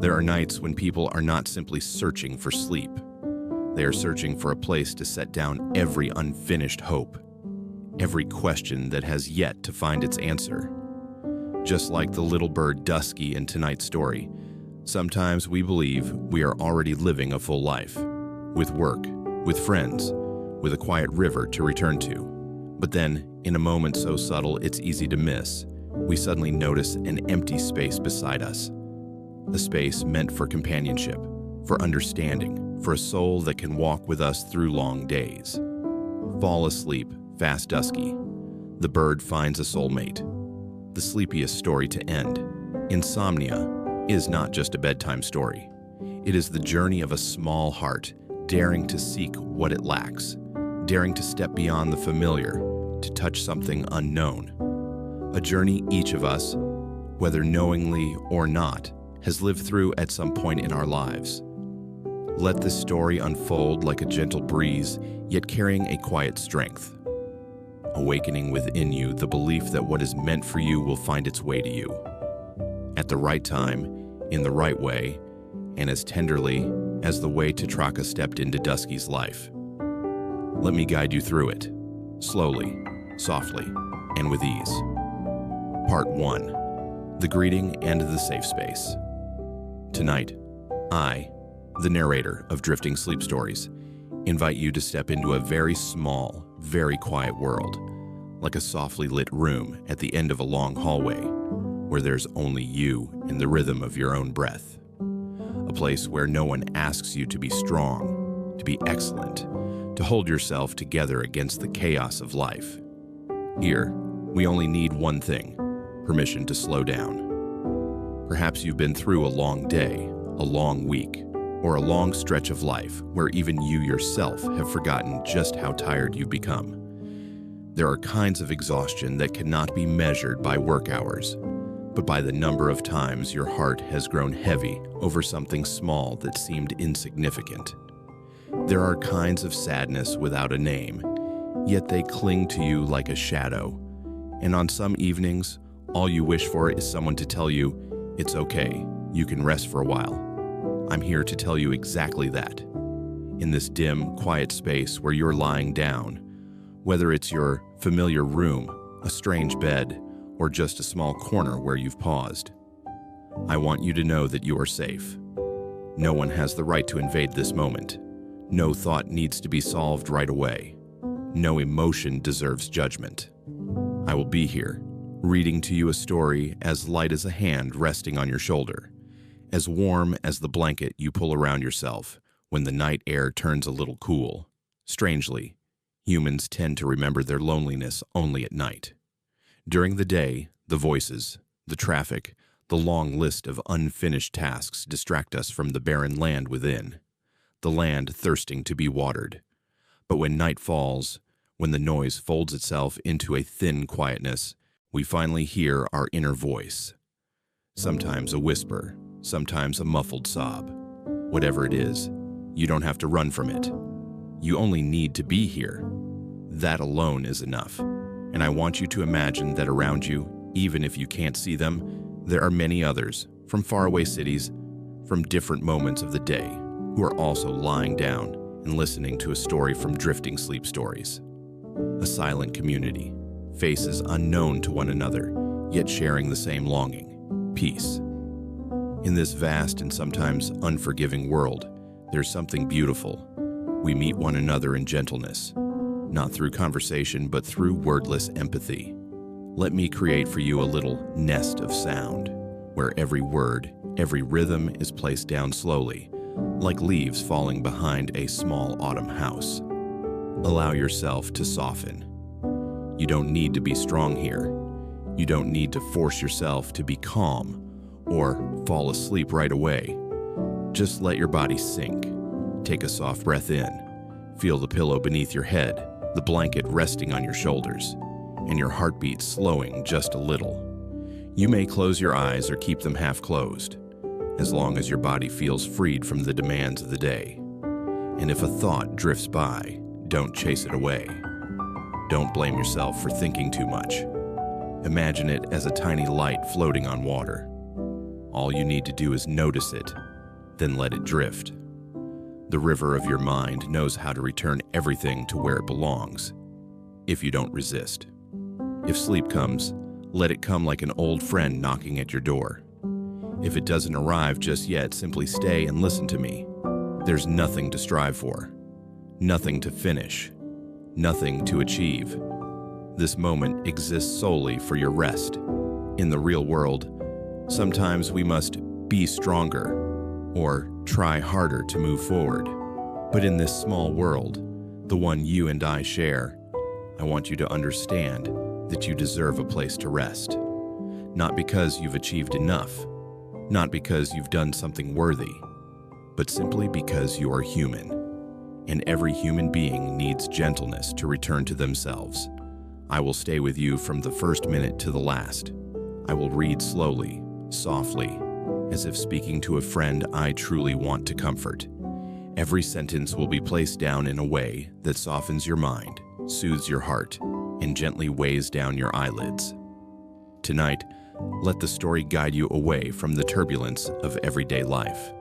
There are nights when people are not simply searching for sleep. They are searching for a place to set down every unfinished hope, every question that has yet to find its answer. Just like the little bird Dusky in tonight's story, sometimes we believe we are already living a full life, with work, with friends, with a quiet river to return to. But then, in a moment so subtle it's easy to miss, we suddenly notice an empty space beside us. A space meant for companionship, for understanding, for a soul that can walk with us through long days. Fall asleep, fast Dusky. The bird finds a soulmate. The sleepiest story to end. Insomnia is not just a bedtime story. It is the journey of a small heart, daring to seek what it lacks, daring to step beyond the familiar, to touch something unknown. A journey each of us, whether knowingly or not, has lived through at some point in our lives. Let this story unfold like a gentle breeze, yet carrying a quiet strength, awakening within you the belief that what is meant for you will find its way to you. At the right time, in the right way, and as tenderly as the way Tetrakka stepped into Dusky's life. Let me guide you through it, slowly, softly, and with ease. Part 1. The Greeting and the Safe Space. Tonight, I, the narrator of Drifting Sleep Stories, invite you to step into a very small, very quiet world, like a softly lit room at the end of a long hallway, where there's only you and the rhythm of your own breath. A place where no one asks you to be strong, to be excellent, to hold yourself together against the chaos of life. Here, we only need one thing: permission to slow down. Perhaps you've been through a long day, a long week, or a long stretch of life where even you yourself have forgotten just how tired you've become. There are kinds of exhaustion that cannot be measured by work hours, but by the number of times your heart has grown heavy over something small that seemed insignificant. There are kinds of sadness without a name, yet they cling to you like a shadow, and on some evenings, all you wish for is someone to tell you, "It's okay, you can rest for a while." I'm here to tell you exactly that. In this dim, quiet space where you're lying down, whether it's your familiar room, a strange bed, or just a small corner where you've paused, I want you to know that you are safe. No one has the right to invade this moment. No thought needs to be solved right away. No emotion deserves judgment. I will be here, reading to you a story as light as a hand resting on your shoulder, as warm as the blanket you pull around yourself when the night air turns a little cool. Strangely, humans tend to remember their loneliness only at night. During the day, the voices, the traffic, the long list of unfinished tasks distract us from the barren land within, the land thirsting to be watered. But when night falls, when the noise folds itself into a thin quietness, we finally hear our inner voice. Sometimes a whisper, sometimes a muffled sob. Whatever it is, you don't have to run from it. You only need to be here. That alone is enough. And I want you to imagine that around you, even if you can't see them, there are many others, from faraway cities, from different moments of the day, who are also lying down and listening to a story from Drifting Sleep Stories. A silent community, faces unknown to one another, yet sharing the same longing, peace. In this vast and sometimes unforgiving world, there's something beautiful. We meet one another in gentleness, not through conversation, but through wordless empathy. Let me create for you a little nest of sound, where every word, every rhythm is placed down slowly, like leaves falling behind a small autumn house. Allow yourself to soften. You don't need to be strong here. You don't need to force yourself to be calm or fall asleep right away. Just let your body sink. Take a soft breath in. Feel the pillow beneath your head, the blanket resting on your shoulders, and your heartbeat slowing just a little. You may close your eyes or keep them half closed, as long as your body feels freed from the demands of the day. And if a thought drifts by, don't chase it away. Don't blame yourself for thinking too much. Imagine it as a tiny light floating on water. All you need to do is notice it, then let it drift. The river of your mind knows how to return everything to where it belongs, if you don't resist. If sleep comes, let it come like an old friend knocking at your door. If it doesn't arrive just yet, simply stay and listen to me. There's nothing to strive for, nothing to finish, nothing to achieve. This moment exists solely for your rest. In the real world, sometimes we must be stronger or try harder to move forward. But in this small world, the one you and I share, I want you to understand that you deserve a place to rest. Not because you've achieved enough, not because you've done something worthy, but simply because you are human. And every human being needs gentleness to return to themselves. I will stay with you from the first minute to the last. I will read slowly, softly, as if speaking to a friend I truly want to comfort. Every sentence will be placed down in a way that softens your mind, soothes your heart, and gently weighs down your eyelids. Tonight, let the story guide you away from the turbulence of everyday life.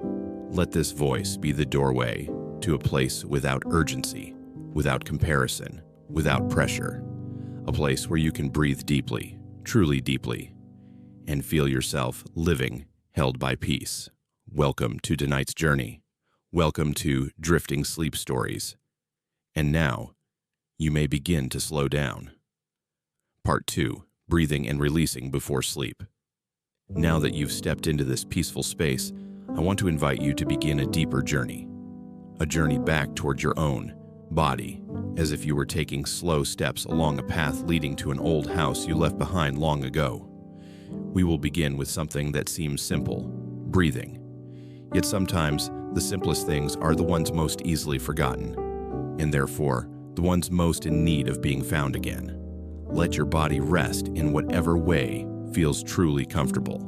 Let this voice be the doorway to a place without urgency, without comparison, without pressure. A place where you can breathe deeply, truly deeply, and feel yourself living, held by peace. Welcome to tonight's journey. Welcome to Drifting Sleep Stories. And now, you may begin to slow down. Part 2, Breathing and Releasing Before Sleep. Now that you've stepped into this peaceful space, I want to invite you to begin a deeper journey. A journey back toward your own body, as if you were taking slow steps along a path leading to an old house you left behind long ago. We will begin with something that seems simple, breathing. Yet sometimes, the simplest things are the ones most easily forgotten, and therefore, the ones most in need of being found again. Let your body rest in whatever way feels truly comfortable.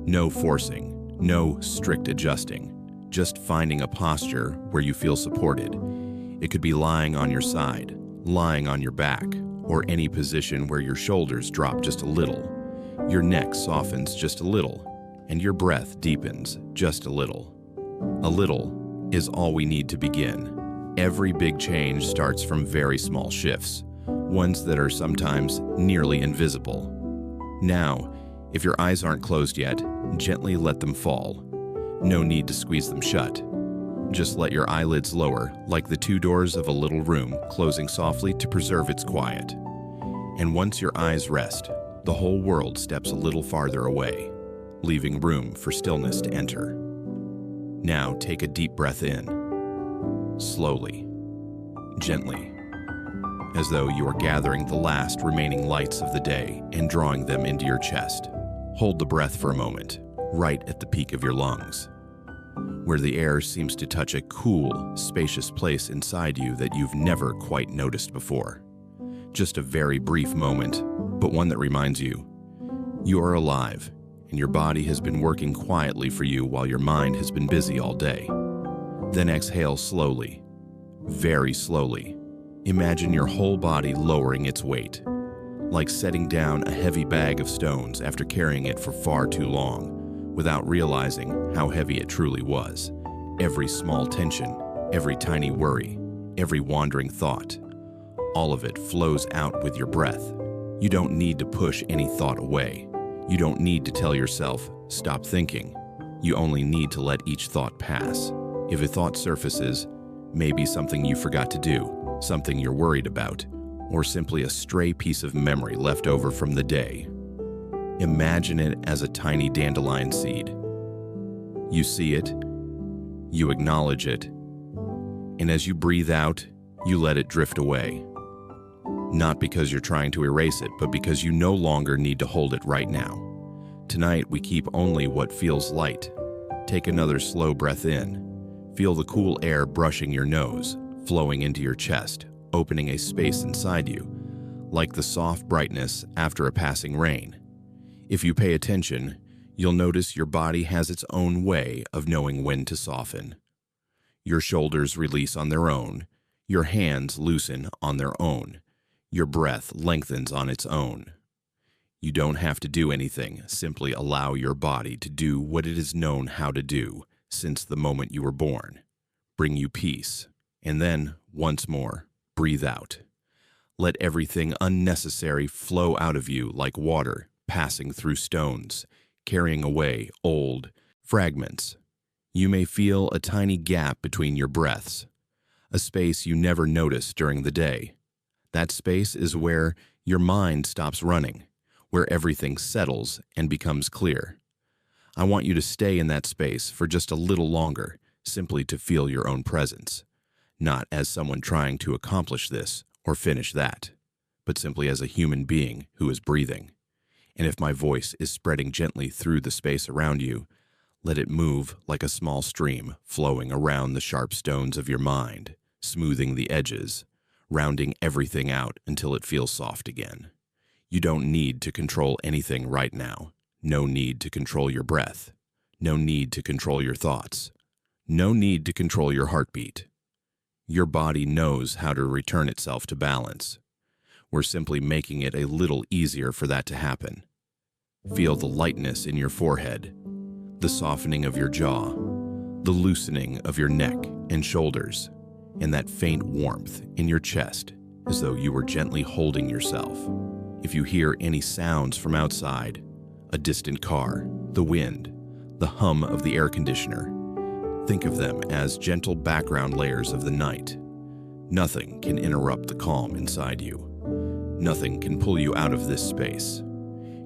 No forcing, no strict adjusting, just finding a posture where you feel supported. It could be lying on your side, lying on your back, or any position where your shoulders drop just a little, your neck softens just a little, and your breath deepens just a little. A little is all we need to begin. Every big change starts from very small shifts, ones that are sometimes nearly invisible. Now, if your eyes aren't closed yet, gently let them fall. No need to squeeze them shut. Just let your eyelids lower, like the two doors of a little room, closing softly to preserve its quiet. And once your eyes rest, the whole world steps a little farther away, leaving room for stillness to enter. Now take a deep breath in, slowly, gently, as though you are gathering the last remaining lights of the day and drawing them into your chest. Hold the breath for a moment, right at the peak of your lungs, where the air seems to touch a cool, spacious place inside you that you've never quite noticed before. Just a very brief moment, but one that reminds you, you are alive, and your body has been working quietly for you while your mind has been busy all day. Then exhale slowly, very slowly. Imagine your whole body lowering its weight, like setting down a heavy bag of stones after carrying it for far too long, without realizing how heavy it truly was. Every small tension, every tiny worry, every wandering thought, all of it flows out with your breath. You don't need to push any thought away. You don't need to tell yourself, stop thinking. You only need to let each thought pass. If a thought surfaces, maybe something you forgot to do, something you're worried about, or simply a stray piece of memory left over from the day, imagine it as a tiny dandelion seed. You see it, you acknowledge it, and as you breathe out, you let it drift away. Not because you're trying to erase it, but because you no longer need to hold it right now. Tonight, we keep only what feels light. Take another slow breath in. Feel the cool air brushing your nose, flowing into your chest, opening a space inside you, like the soft brightness after a passing rain. If you pay attention, you'll notice your body has its own way of knowing when to soften. Your shoulders release on their own, your hands loosen on their own, your breath lengthens on its own. You don't have to do anything, simply allow your body to do what it is known how to do since the moment you were born. Bring you peace, and then, once more, breathe out. Let everything unnecessary flow out of you like water passing through stones, carrying away old fragments. You may feel a tiny gap between your breaths, a space you never notice during the day. That space is where your mind stops running, where everything settles and becomes clear. I want you to stay in that space for just a little longer, simply to feel your own presence, not as someone trying to accomplish this or finish that, but simply as a human being who is breathing. And if my voice is spreading gently through the space around you, let it move like a small stream flowing around the sharp stones of your mind, smoothing the edges, rounding everything out until it feels soft again. You don't need to control anything right now. No need to control your breath. No need to control your thoughts. No need to control your heartbeat. Your body knows how to return itself to balance. We're simply making it a little easier for that to happen. Feel the lightness in your forehead, the softening of your jaw, the loosening of your neck and shoulders, and that faint warmth in your chest as though you were gently holding yourself. If you hear any sounds from outside, a distant car, the wind, the hum of the air conditioner, think of them as gentle background layers of the night. Nothing can interrupt the calm inside you. Nothing can pull you out of this space.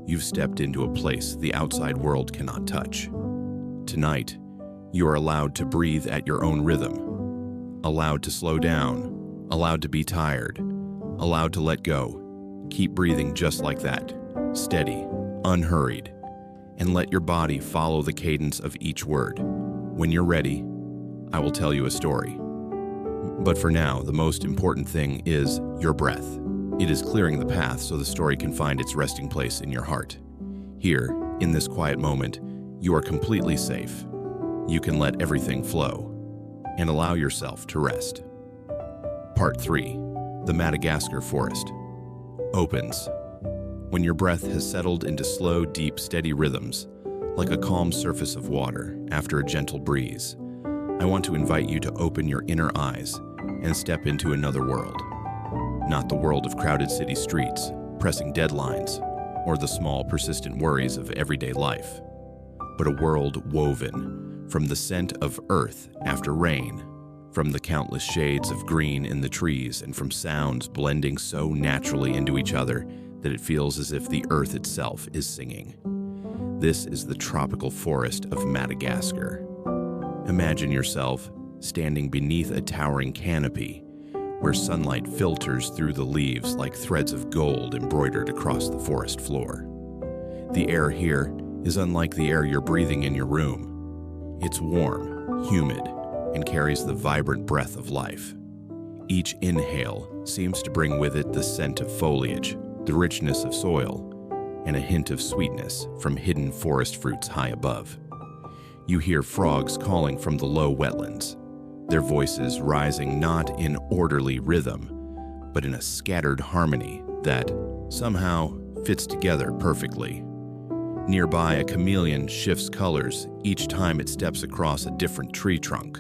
You've stepped into a place the outside world cannot touch. Tonight, you are allowed to breathe at your own rhythm, allowed to slow down, allowed to be tired, allowed to let go. Keep breathing just like that, steady, unhurried, and let your body follow the cadence of each word. When you're ready, I will tell you a story. But for now, the most important thing is your breath. It is clearing the path so the story can find its resting place in your heart. Here, in this quiet moment, you are completely safe. You can let everything flow and allow yourself to rest. Part 3. The Madagascar Forest opens. When your breath has settled into slow, deep, steady rhythms, like a calm surface of water after a gentle breeze, I want to invite you to open your inner eyes and step into another world. Not the world of crowded city streets, pressing deadlines, or the small, persistent worries of everyday life, but a world woven from the scent of earth after rain, from the countless shades of green in the trees, and from sounds blending so naturally into each other that it feels as if the earth itself is singing. This is the tropical forest of Madagascar. Imagine yourself standing beneath a towering canopy where sunlight filters through the leaves like threads of gold embroidered across the forest floor. The air here is unlike the air you're breathing in your room. It's warm, humid, and carries the vibrant breath of life. Each inhale seems to bring with it the scent of foliage, the richness of soil, and a hint of sweetness from hidden forest fruits high above. You hear frogs calling from the low wetlands, their voices rising not in orderly rhythm, but in a scattered harmony that somehow fits together perfectly. Nearby, a chameleon shifts colors each time it steps across a different tree trunk,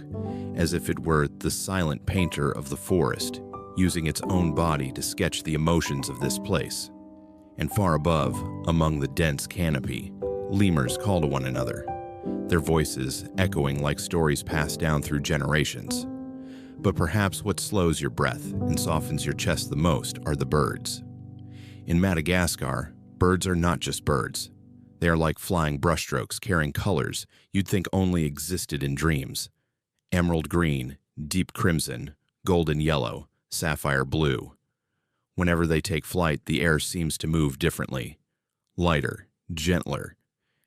as if it were the silent painter of the forest, using its own body to sketch the emotions of this place. And far above, among the dense canopy, lemurs call to one another, their voices echoing like stories passed down through generations. But perhaps what slows your breath and softens your chest the most are the birds. In Madagascar, birds are not just birds. They are like flying brushstrokes carrying colors you'd think only existed in dreams. Emerald green, deep crimson, golden yellow, sapphire blue. Whenever they take flight, the air seems to move differently, lighter, gentler,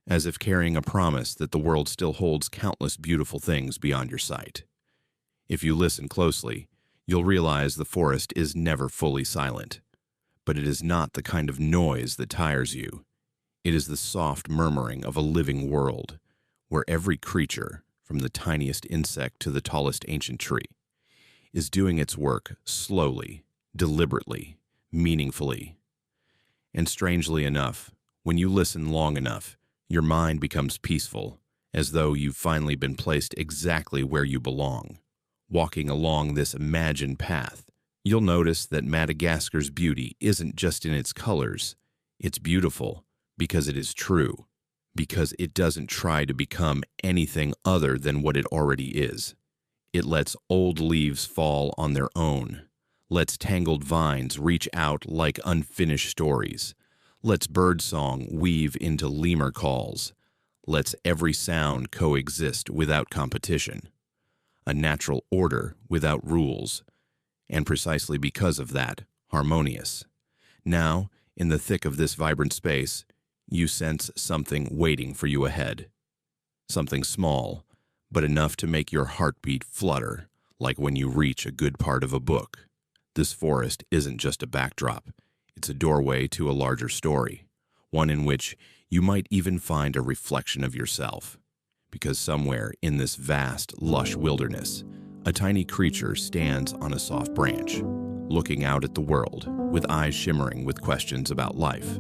as if carrying a promise that the world still holds countless beautiful things beyond your sight. If you listen closely, you'll realize the forest is never fully silent. But it is not the kind of noise that tires you. It is the soft murmuring of a living world, where every creature, from the tiniest insect to the tallest ancient tree, is doing its work slowly, deliberately, meaningfully. And strangely enough, When you listen long enough, your mind becomes peaceful, as though you've finally been placed exactly where you belong. Walking along this imagined path, you'll notice that Madagascar's beauty isn't just in its colors. It's beautiful because it is true, because it doesn't try to become anything other than what it already is. It lets old leaves fall on their own, lets tangled vines reach out like unfinished stories, lets birdsong weave into lemur calls, lets every sound coexist without competition. A natural order without rules, and precisely because of that, harmonious. Now, in the thick of this vibrant space, you sense something waiting for you ahead. Something small, but enough to make your heartbeat flutter, like when you reach a good part of a book. This forest isn't just a backdrop. It's a doorway to a larger story, one in which you might even find a reflection of yourself. Because somewhere in this vast, lush wilderness, a tiny creature stands on a soft branch, looking out at the world, with eyes shimmering with questions about life.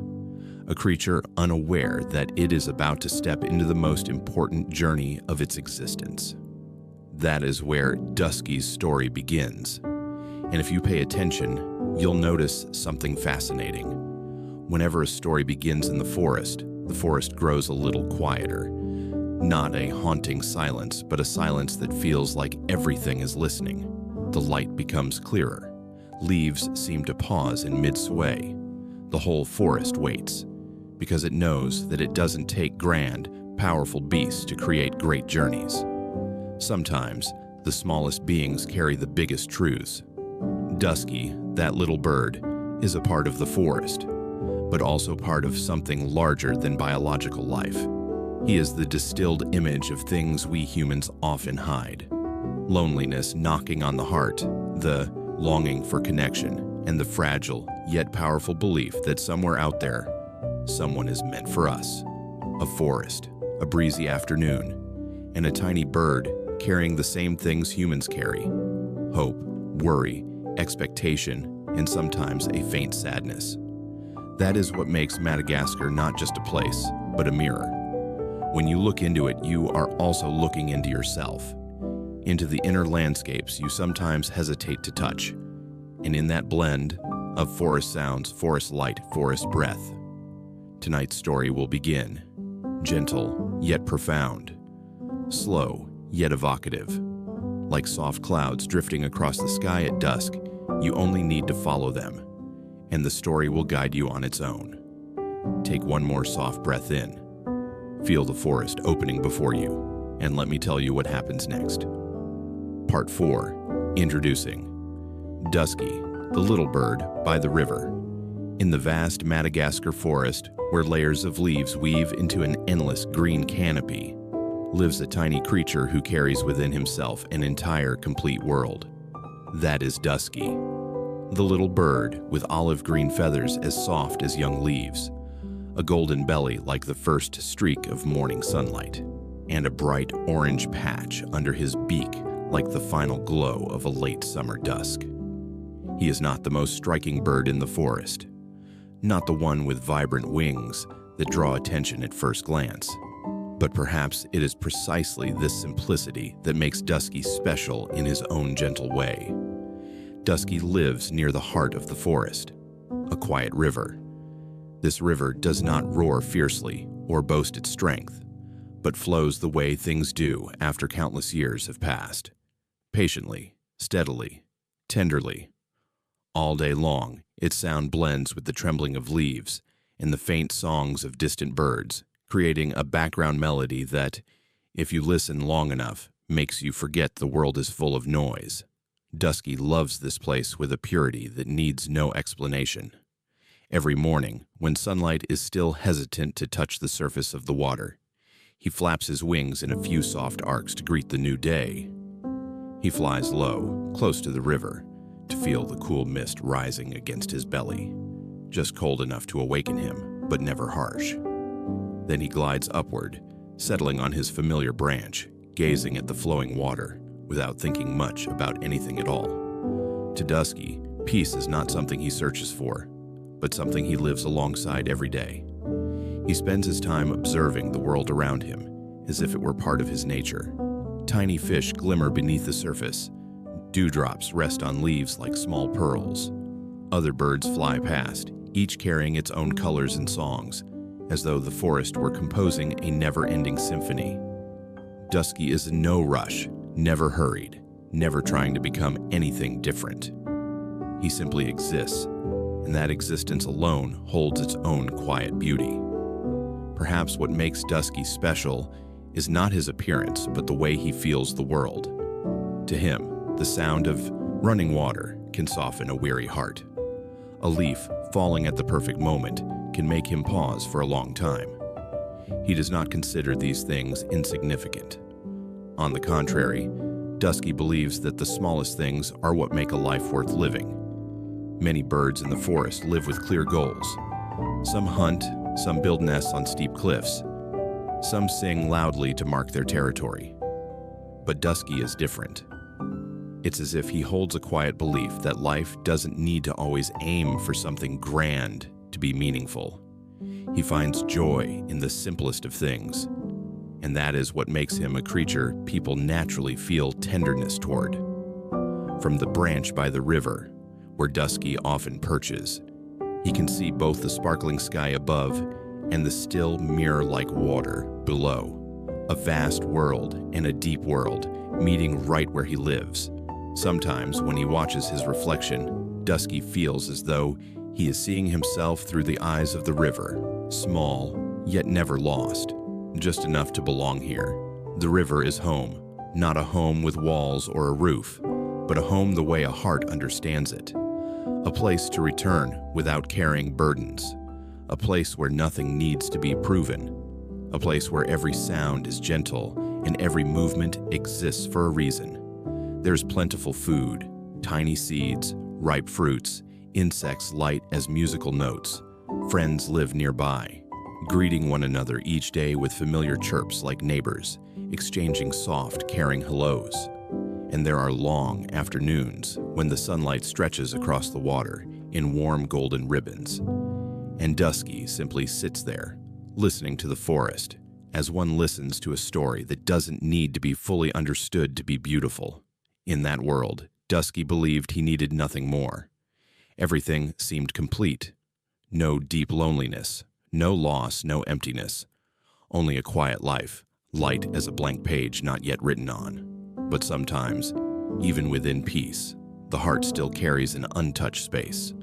A creature unaware that it is about to step into the most important journey of its existence. That is where Dusky's story begins. And if you pay attention, you'll notice something fascinating. Whenever a story begins in the forest grows a little quieter. Not a haunting silence, but a silence that feels like everything is listening. The light becomes clearer. Leaves seem to pause in mid-sway. The whole forest waits, because it knows that it doesn't take grand, powerful beasts to create great journeys. Sometimes, the smallest beings carry the biggest truths. Dusky, that little bird, is a part of the forest, but also part of something larger than biological life. He is the distilled image of things we humans often hide. Loneliness knocking on the heart, the longing for connection, and the fragile yet powerful belief that somewhere out there, someone is meant for us. A forest, a breezy afternoon, and a tiny bird carrying the same things humans carry: hope, worry, expectation, and sometimes a faint sadness. That is what makes Madagascar not just a place, but a mirror. When you look into it, you are also looking into yourself, into the inner landscapes you sometimes hesitate to touch, and in that blend of forest sounds, forest light, forest breath. Tonight's story will begin, gentle yet profound, slow yet evocative. Like soft clouds drifting across the sky at dusk, you only need to follow them, and the story will guide you on its own. Take one more soft breath in. Feel the forest opening before you, and let me tell you what happens next. Part 4. Introducing Dusky, the little bird by the river. In the vast Madagascar forest, where layers of leaves weave into an endless green canopy, lives a tiny creature who carries within himself an entire, complete world. That is Dusky, the little bird with olive green feathers as soft as young leaves, a golden belly like the first streak of morning sunlight, and a bright orange patch under his beak like the final glow of a late summer dusk. He is not the most striking bird in the forest, not the one with vibrant wings that draw attention at first glance, but perhaps it is precisely this simplicity that makes Dusky special in his own gentle way. Dusky lives near the heart of the forest, a quiet river. This river does not roar fiercely or boast its strength, but flows the way things do after countless years have passed. Patiently, steadily, tenderly. All day long, its sound blends with the trembling of leaves and the faint songs of distant birds, creating a background melody that, if you listen long enough, makes you forget the world is full of noise. Dusky loves this place with a purity that needs no explanation. Every morning, when sunlight is still hesitant to touch the surface of the water, he flaps his wings in a few soft arcs to greet the new day. He flies low, close to the river, to feel the cool mist rising against his belly, just cold enough to awaken him, but never harsh. Then he glides upward, settling on his familiar branch, gazing at the flowing water, without thinking much about anything at all. To Dusky, peace is not something he searches for, but something he lives alongside every day. He spends his time observing the world around him, as if it were part of his nature. Tiny fish glimmer beneath the surface. Dewdrops rest on leaves like small pearls. Other birds fly past, each carrying its own colors and songs, as though the forest were composing a never-ending symphony. Dusky is in no rush, never hurried, never trying to become anything different. He simply exists, and that existence alone holds its own quiet beauty. Perhaps what makes Dusky special is not his appearance, but the way he feels the world. To him, the sound of running water can soften a weary heart. A leaf falling at the perfect moment can make him pause for a long time. He does not consider these things insignificant. On the contrary, Dusky believes that the smallest things are what make a life worth living. Many birds in the forest live with clear goals. Some hunt, some build nests on steep cliffs. Some sing loudly to mark their territory. But Dusky is different. It's as if he holds a quiet belief that life doesn't need to always aim for something grand to be meaningful. He finds joy in the simplest of things, and that is what makes him a creature people naturally feel tenderness toward. From the branch by the river, where Dusky often perches, he can see both the sparkling sky above and the still mirror-like water below. A vast world and a deep world meeting right where he lives. Sometimes, when he watches his reflection, Dusky feels as though he is seeing himself through the eyes of the river, small, yet never lost, just enough to belong here. The river is home, not a home with walls or a roof, but a home the way a heart understands it. A place to return without carrying burdens. A place where nothing needs to be proven. A place where every sound is gentle and every movement exists for a reason. There's plentiful food, tiny seeds, ripe fruits, insects light as musical notes. Friends live nearby, greeting one another each day with familiar chirps like neighbors, exchanging soft, caring hellos. And there are long afternoons when the sunlight stretches across the water in warm golden ribbons. And Dusky simply sits there, listening to the forest, as one listens to a story that doesn't need to be fully understood to be beautiful. In that world, Dusky believed he needed nothing more. Everything seemed complete. No deep loneliness, no loss, no emptiness. Only a quiet life, light as a blank page not yet written on. But sometimes, even within peace, the heart still carries an untouched space,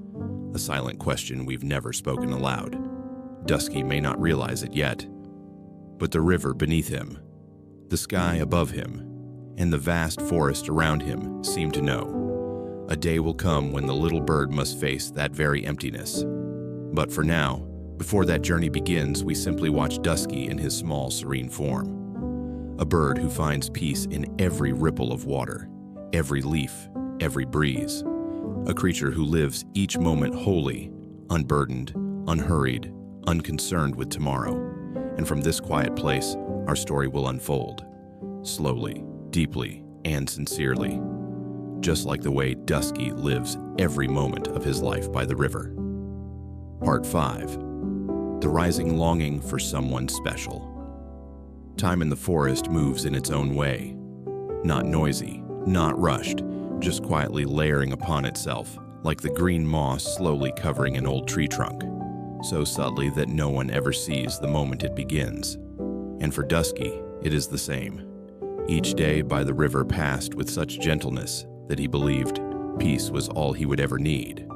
a silent question we've never spoken aloud. Dusky may not realize it yet, but the river beneath him, the sky above him, and the vast forest around him seem to know. A day will come when the little bird must face that very emptiness. But for now, before that journey begins, we simply watch Dusky in his small, serene form. A bird who finds peace in every ripple of water, every leaf, every breeze. A creature who lives each moment wholly, unburdened, unhurried, unconcerned with tomorrow. And from this quiet place, our story will unfold. Slowly, deeply, and sincerely. Just like the way Dusky lives every moment of his life by the river. Part 5. The rising longing for someone special. Time in the forest moves in its own way. Not noisy, not rushed, just quietly layering upon itself, like the green moss slowly covering an old tree trunk, so subtly that no one ever sees the moment it begins. And for Dusky, it is the same. Each day by the river passed with such gentleness that he believed peace was all he would ever need.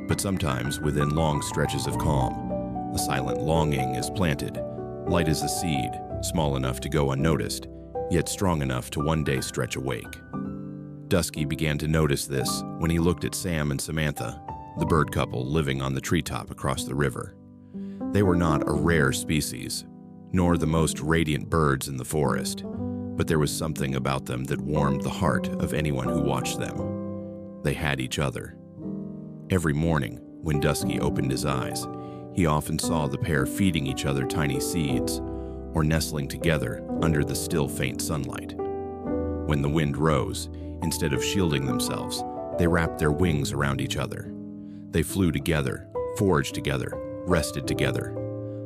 But sometimes, within long stretches of calm, a silent longing is planted, light as a seed, small enough to go unnoticed, yet strong enough to one day stretch awake. Dusky began to notice this when he looked at Sam and Samantha, the bird couple living on the treetop across the river. They were not a rare species, nor the most radiant birds in the forest, but there was something about them that warmed the heart of anyone who watched them. They had each other. Every morning, when Dusky opened his eyes, he often saw the pair feeding each other tiny seeds, or nestling together under the still faint sunlight. When the wind rose, instead of shielding themselves, they wrapped their wings around each other. They flew together, foraged together, rested together.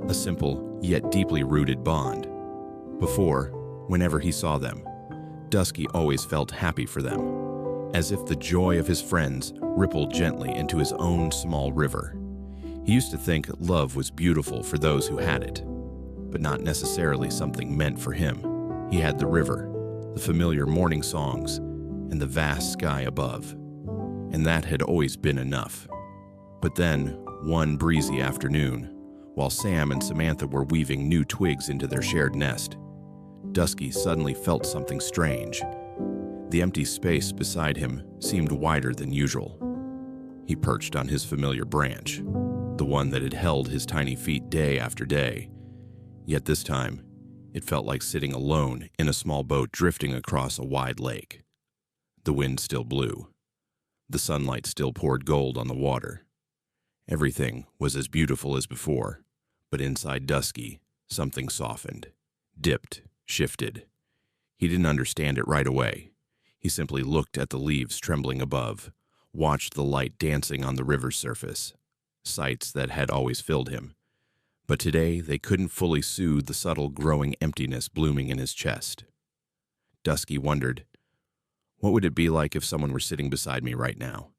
A simple yet deeply rooted bond. Before, whenever he saw them, Dusky always felt happy for them, as if the joy of his friends rippled gently into his own small river. He used to think love was beautiful for those who had it, but not necessarily something meant for him. He had the river, the familiar morning songs, and the vast sky above, and that had always been enough. But then, one breezy afternoon, while Sam and Samantha were weaving new twigs into their shared nest, Dusky suddenly felt something strange. The empty space beside him seemed wider than usual. He perched on his familiar branch, the one that had held his tiny feet day after day. Yet this time, it felt like sitting alone in a small boat drifting across a wide lake. The wind still blew. The sunlight still poured gold on the water. Everything was as beautiful as before, but inside Dusky, something softened, dipped, shifted. He didn't understand it right away. He simply looked at the leaves trembling above, watched the light dancing on the river's surface, sights that had always filled him. But today they couldn't fully soothe the subtle growing emptiness blooming in his chest. Dusky wondered, what would it be like if someone were sitting beside me right now?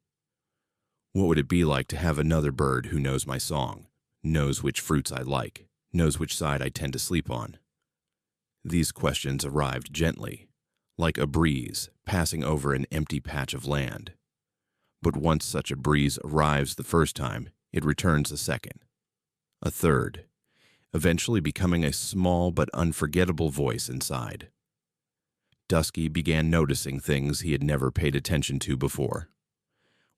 What would it be like to have another bird who knows my song, knows which fruits I like, knows which side I tend to sleep on? These questions arrived gently, like a breeze passing over an empty patch of land. But once such a breeze arrives the first time, it returns a second, a third, eventually becoming a small but unforgettable voice inside. Dusky began noticing things he had never paid attention to before.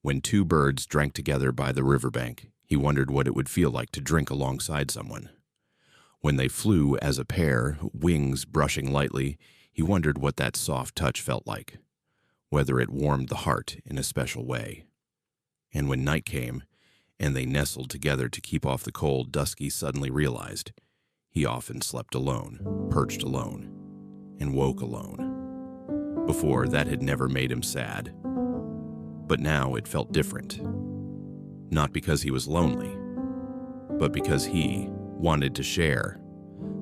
When two birds drank together by the riverbank, he wondered what it would feel like to drink alongside someone. When they flew as a pair, wings brushing lightly, he wondered what that soft touch felt like, whether it warmed the heart in a special way. And when night came, and they nestled together to keep off the cold, Dusky suddenly realized he often slept alone, perched alone, and woke alone. Before, that had never made him sad. But now it felt different. Not because he was lonely, but because he wanted to share.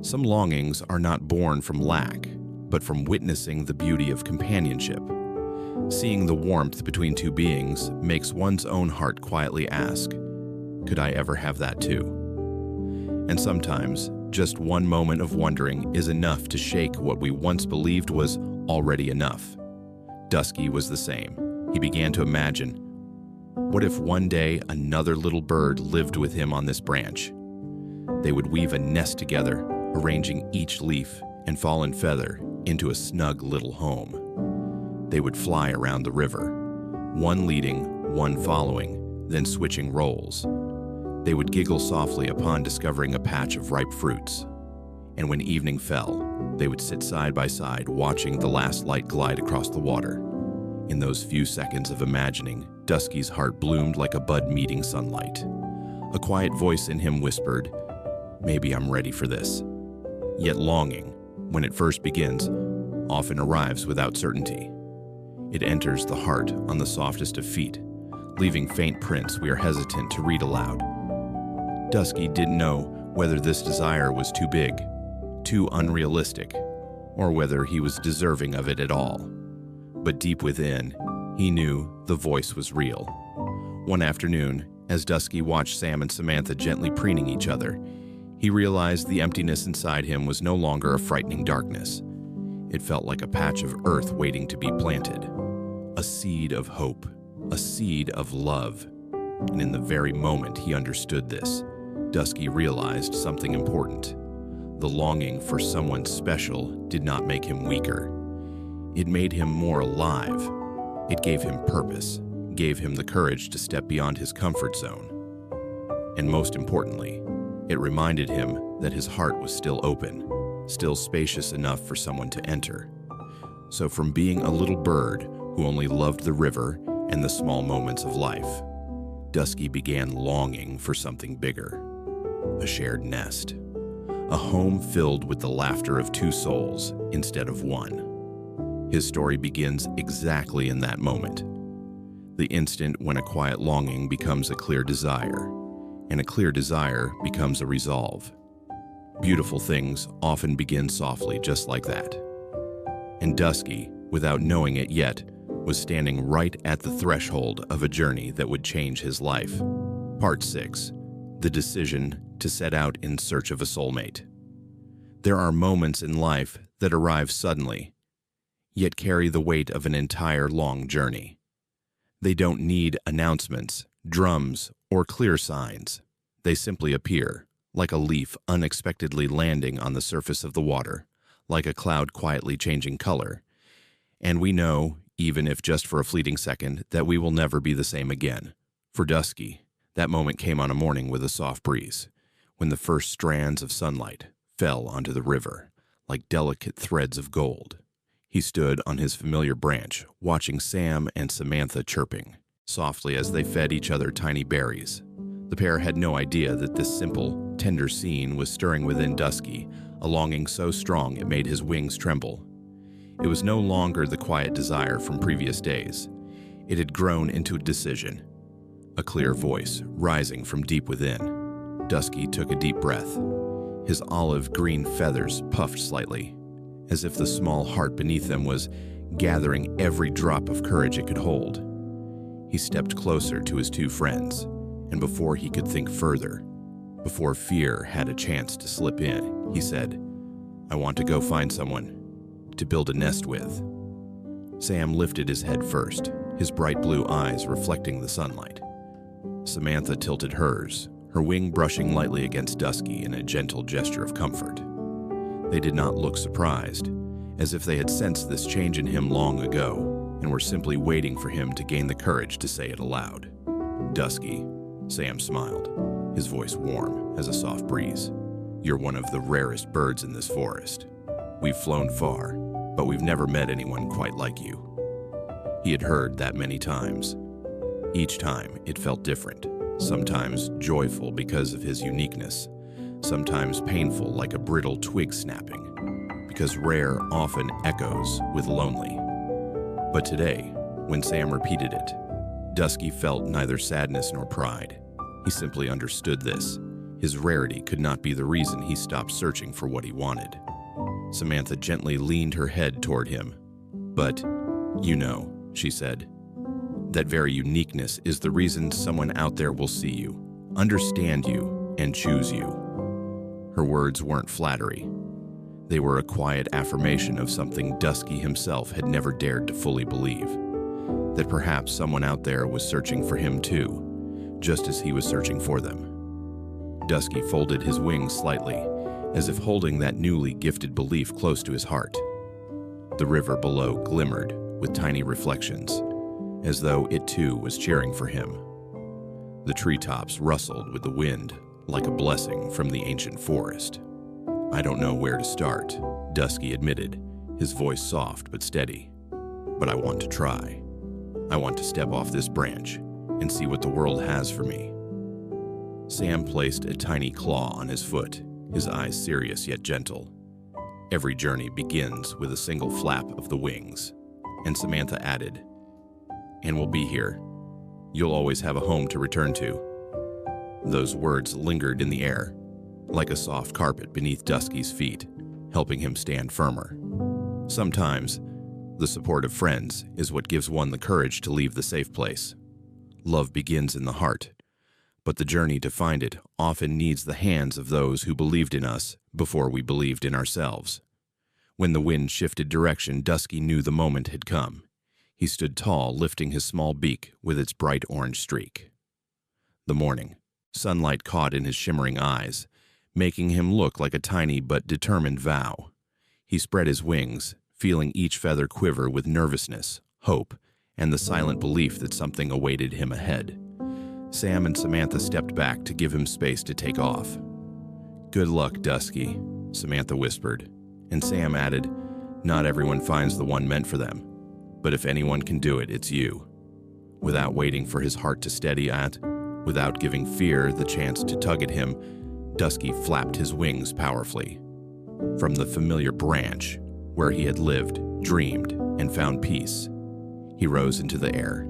Some longings are not born from lack, but from witnessing the beauty of companionship. Seeing the warmth between two beings makes one's own heart quietly ask, could I ever have that too? And sometimes, just one moment of wondering is enough to shake what we once believed was already enough. Dusky was the same. He began to imagine, what if one day another little bird lived with him on this branch? They would weave a nest together, arranging each leaf and fallen feather into a snug little home. They would fly around the river, one leading, one following, then switching roles. They would giggle softly upon discovering a patch of ripe fruits. And when evening fell, they would sit side by side watching the last light glide across the water. In those few seconds of imagining, Dusky's heart bloomed like a bud meeting sunlight. A quiet voice in him whispered, maybe I'm ready for this. Yet longing, when it first begins, often arrives without certainty. It enters the heart on the softest of feet, leaving faint prints we are hesitant to read aloud. Dusky didn't know whether this desire was too big, too unrealistic, or whether he was deserving of it at all. But deep within, he knew the voice was real. One afternoon, as Dusky watched Sam and Samantha gently preening each other, he realized the emptiness inside him was no longer a frightening darkness. It felt like a patch of earth waiting to be planted, a seed of hope, a seed of love. And in the very moment he understood this, Dusky realized something important. The longing for someone special did not make him weaker. It made him more alive. It gave him purpose, gave him the courage to step beyond his comfort zone. And most importantly, it reminded him that his heart was still open, still spacious enough for someone to enter. So from being a little bird who only loved the river and the small moments of life, Dusky began longing for something bigger. A shared nest. A home filled with the laughter of two souls instead of one. His story begins exactly in that moment. The instant when a quiet longing becomes a clear desire, and a clear desire becomes a resolve. Beautiful things often begin softly just like that. And Dusky, without knowing it yet, was standing right at the threshold of a journey that would change his life. Part 6. The decision to set out in search of a soulmate. There are moments in life that arrive suddenly, yet carry the weight of an entire long journey. They don't need announcements, drums, or clear signs. They simply appear, like a leaf unexpectedly landing on the surface of the water, like a cloud quietly changing color. And we know, even if just for a fleeting second, that we will never be the same again. For Dusky, that moment came on a morning with a soft breeze, when the first strands of sunlight fell onto the river, like delicate threads of gold. He stood on his familiar branch, watching Sam and Samantha chirping, softly as they fed each other tiny berries. The pair had no idea that this simple, tender scene was stirring within Dusky, a longing so strong it made his wings tremble. It was no longer the quiet desire from previous days. It had grown into a decision, a clear voice rising from deep within. Dusky took a deep breath. His olive-green feathers puffed slightly, as if the small heart beneath them was gathering every drop of courage it could hold. He stepped closer to his two friends, and before he could think further, before fear had a chance to slip in, he said, "I want to go find someone to build a nest with." Sam lifted his head first, his bright blue eyes reflecting the sunlight. Samantha tilted hers, her wing brushing lightly against Dusky in a gentle gesture of comfort. They did not look surprised, as if they had sensed this change in him long ago and were simply waiting for him to gain the courage to say it aloud. "Dusky," Sam smiled, his voice warm as a soft breeze. "You're one of the rarest birds in this forest. We've flown far, but we've never met anyone quite like you." He had heard that many times. Each time it felt different, sometimes joyful because of his uniqueness, sometimes painful like a brittle twig snapping, because rare often echoes with lonely. But today, when Sam repeated it, Dusky felt neither sadness nor pride. He simply understood this. His rarity could not be the reason he stopped searching for what he wanted. Samantha gently leaned her head toward him. "But, you know," she said, "that very uniqueness is the reason someone out there will see you, understand you, and choose you." Her words weren't flattery. They were a quiet affirmation of something Dusky himself had never dared to fully believe. That perhaps someone out there was searching for him too, just as he was searching for them. Dusky folded his wings slightly, as if holding that newly gifted belief close to his heart. The river below glimmered with tiny reflections, as though it too was cheering for him. The treetops rustled with the wind, like a blessing from the ancient forest. "I don't know where to start," Dusky admitted, his voice soft but steady. "But I want to try. I want to step off this branch and see what the world has for me." Sam placed a tiny claw on his foot, his eyes serious yet gentle. "Every journey begins with a single flap of the wings," and Samantha added, "And we'll be here. You'll always have a home to return to." Those words lingered in the air, like a soft carpet beneath Dusky's feet, helping him stand firmer. Sometimes, the support of friends is what gives one the courage to leave the safe place. Love begins in the heart, but the journey to find it often needs the hands of those who believed in us before we believed in ourselves. When the wind shifted direction, Dusky knew the moment had come. He stood tall, lifting his small beak with its bright orange streak. The morning, sunlight caught in his shimmering eyes, making him look like a tiny but determined vow. He spread his wings, feeling each feather quiver with nervousness, hope, and the silent belief that something awaited him ahead. Sam and Samantha stepped back to give him space to take off. "Good luck, Dusky," Samantha whispered, and Sam added, "Not everyone finds the one meant for them, but if anyone can do it, it's you." Without waiting for his heart to steady at, without giving fear the chance to tug at him, Dusky flapped his wings powerfully. From the familiar branch, where he had lived, dreamed, and found peace, he rose into the air,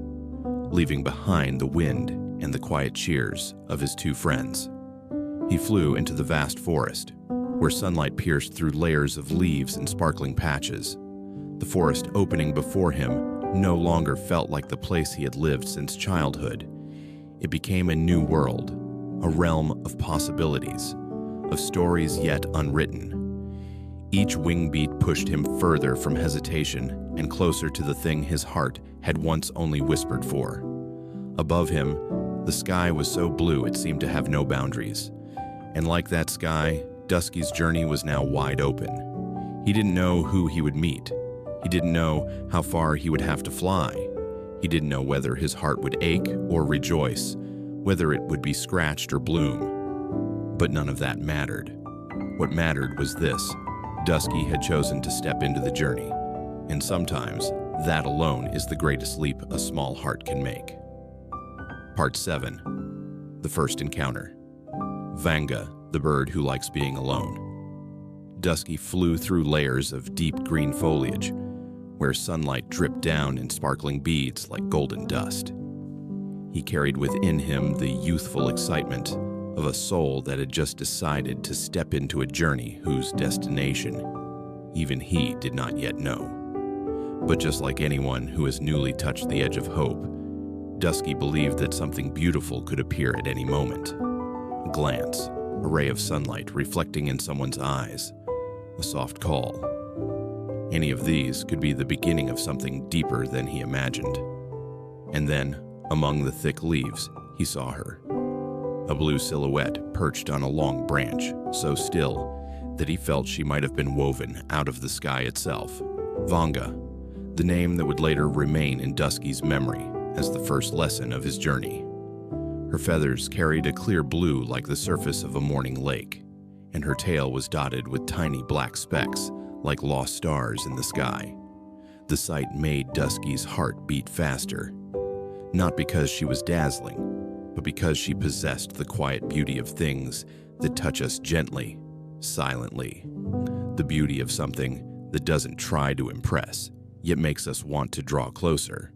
leaving behind the wind and the quiet cheers of his two friends. He flew into the vast forest, where sunlight pierced through layers of leaves and sparkling patches. The forest opening before him no longer felt like the place he had lived since childhood. It became a new world, a realm of possibilities, of stories yet unwritten. Each wing beat pushed him further from hesitation and closer to the thing his heart had once only whispered for. Above him, the sky was so blue it seemed to have no boundaries. And like that sky, Dusky's journey was now wide open. He didn't know who he would meet. He didn't know how far he would have to fly. He didn't know whether his heart would ache or rejoice, whether it would be scratched or bloom. But none of that mattered. What mattered was this: Dusky had chosen to step into the journey. And sometimes, that alone is the greatest leap a small heart can make. Part 7. The First Encounter. Vanga, the bird who likes being alone. Dusky flew through layers of deep green foliage, where sunlight dripped down in sparkling beads like golden dust. He carried within him the youthful excitement of a soul that had just decided to step into a journey whose destination even he did not yet know. But just like anyone who has newly touched the edge of hope, Dusky believed that something beautiful could appear at any moment. A glance, a ray of sunlight reflecting in someone's eyes, a soft call. Any of these could be the beginning of something deeper than he imagined. And then, among the thick leaves, he saw her. A blue silhouette perched on a long branch, so still that he felt she might have been woven out of the sky itself. Vanga, the name that would later remain in Dusky's memory as the first lesson of his journey. Her feathers carried a clear blue like the surface of a morning lake, and her tail was dotted with tiny black specks like lost stars in the sky. The sight made Dusky's heart beat faster, not because she was dazzling, but because she possessed the quiet beauty of things that touch us gently, silently. The beauty of something that doesn't try to impress, yet makes us want to draw closer.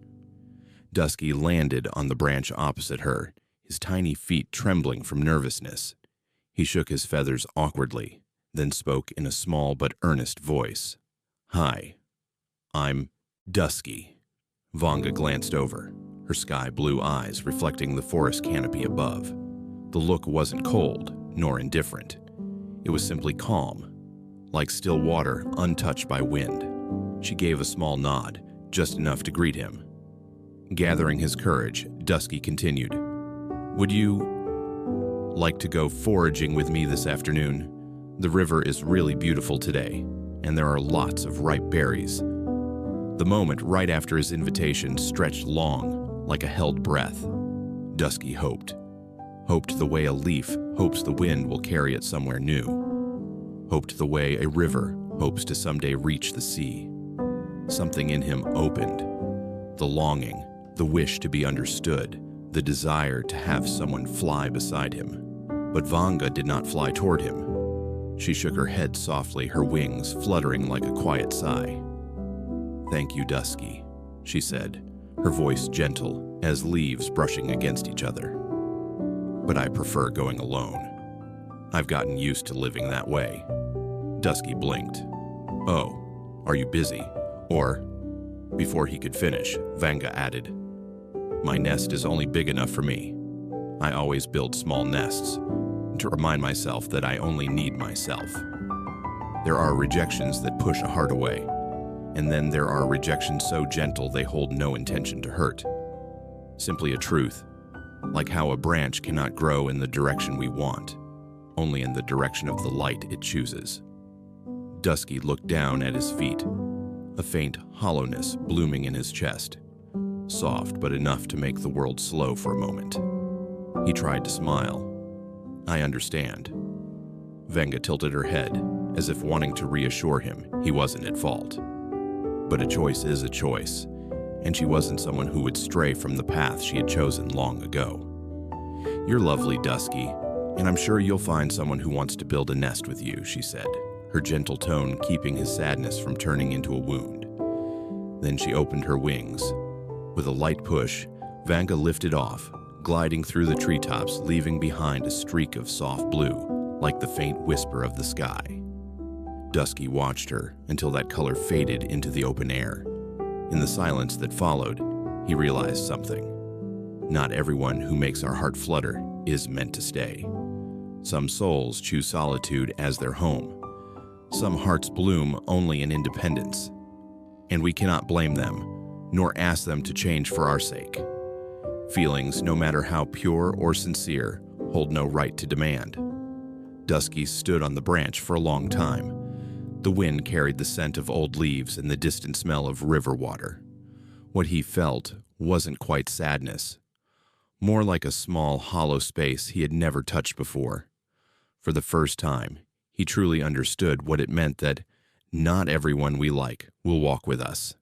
Dusky landed on the branch opposite her, his tiny feet trembling from nervousness. He shook his feathers awkwardly, then spoke in a small but earnest voice. "Hi, I'm Dusky." Vanga glanced over, her sky-blue eyes reflecting the forest canopy above. The look wasn't cold, nor indifferent. It was simply calm, like still water untouched by wind. She gave a small nod, just enough to greet him. Gathering his courage, Dusky continued, "Would you like to go foraging with me this afternoon? The river is really beautiful today, and there are lots of ripe berries." The moment right after his invitation stretched long, like a held breath. Dusky hoped the way a leaf hopes the wind will carry it somewhere new. Hoped the way a river hopes to someday reach the sea. Something in him opened. The longing, the wish to be understood, the desire to have someone fly beside him. But Vanga did not fly toward him. She shook her head softly, her wings fluttering like a quiet sigh. "Thank you, Dusky," she said, her voice gentle as leaves brushing against each other. "But I prefer going alone. I've gotten used to living that way." Dusky blinked. "Oh, are you busy? Or..." Before he could finish, Vanga added, "My nest is only big enough for me. I always build small nests to remind myself that I only need myself. There are rejections that push a heart away, and then there are rejections so gentle they hold no intention to hurt. Simply a truth, like how a branch cannot grow in the direction we want, only in the direction of the light it chooses." Dusky looked down at his feet, a faint hollowness blooming in his chest, soft but enough to make the world slow for a moment. He tried to smile. "I understand." Vanga tilted her head, as if wanting to reassure him he wasn't at fault. But a choice is a choice, and she wasn't someone who would stray from the path she had chosen long ago. "You're lovely, Dusky, and I'm sure you'll find someone who wants to build a nest with you," she said, her gentle tone keeping his sadness from turning into a wound. Then she opened her wings. With a light push, Vanga lifted off, gliding through the treetops, leaving behind a streak of soft blue, like the faint whisper of the sky. Dusky watched her until that color faded into the open air. In the silence that followed, he realized something. Not everyone who makes our heart flutter is meant to stay. Some souls choose solitude as their home. Some hearts bloom only in independence. And we cannot blame them, nor ask them to change for our sake. Feelings, no matter how pure or sincere, hold no right to demand. Dusky stood on the branch for a long time. The wind carried the scent of old leaves and the distant smell of river water. What he felt wasn't quite sadness, more like a small, hollow space he had never touched before. For the first time, he truly understood what it meant that not everyone we like will walk with us.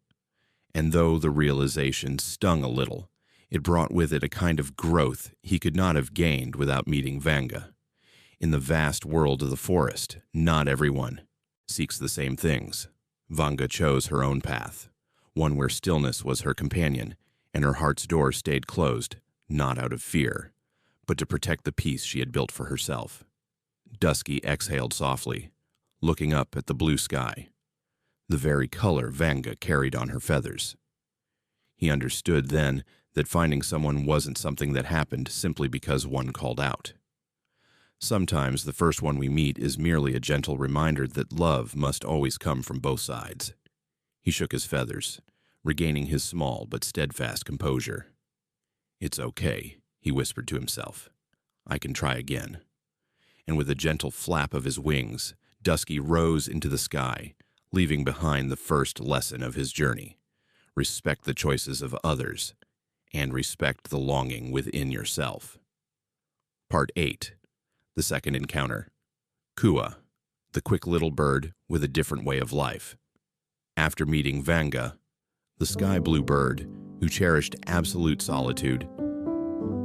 And though the realization stung a little, it brought with it a kind of growth he could not have gained without meeting Vanga. In the vast world of the forest, not everyone seeks the same things. Vanga chose her own path, one where stillness was her companion, and her heart's door stayed closed, not out of fear, but to protect the peace she had built for herself. Dusky exhaled softly, looking up at the blue sky, the very color Vanga carried on her feathers. He understood then that finding someone wasn't something that happened simply because one called out. Sometimes the first one we meet is merely a gentle reminder that love must always come from both sides. He shook his feathers, regaining his small but steadfast composure. "It's okay," he whispered to himself. "I can try again." And with a gentle flap of his wings, Dusky rose into the sky, leaving behind the first lesson of his journey. Respect the choices of others, and respect the longing within yourself. Part 8. The second encounter. Kua, the quick little bird with a different way of life. After meeting Vanga, the sky blue bird who cherished absolute solitude,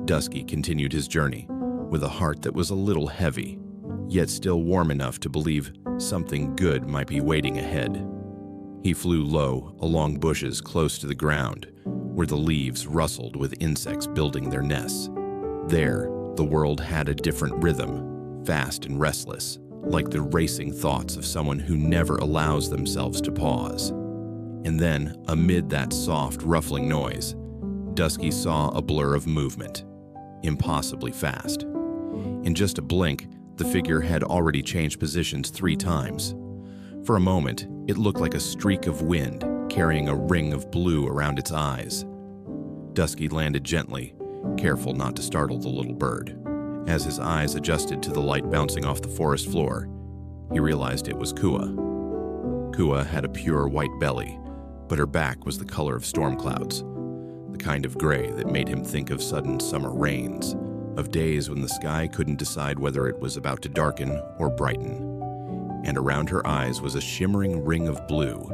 Dusky continued his journey with a heart that was a little heavy, yet still warm enough to believe something good might be waiting ahead. He flew low along bushes close to the ground, where the leaves rustled with insects building their nests. There, the world had a different rhythm, fast and restless, like the racing thoughts of someone who never allows themselves to pause. And then, amid that soft, ruffling noise, Dusky saw a blur of movement, impossibly fast. In just a blink, the figure had already changed positions 3 times. For a moment, it looked like a streak of wind, carrying a ring of blue around its eyes. Dusky landed gently, careful not to startle the little bird. As his eyes adjusted to the light bouncing off the forest floor, he realized it was Kua. Kua had a pure white belly, but her back was the color of storm clouds, the kind of gray that made him think of sudden summer rains, of days when the sky couldn't decide whether it was about to darken or brighten. And around her eyes was a shimmering ring of blue,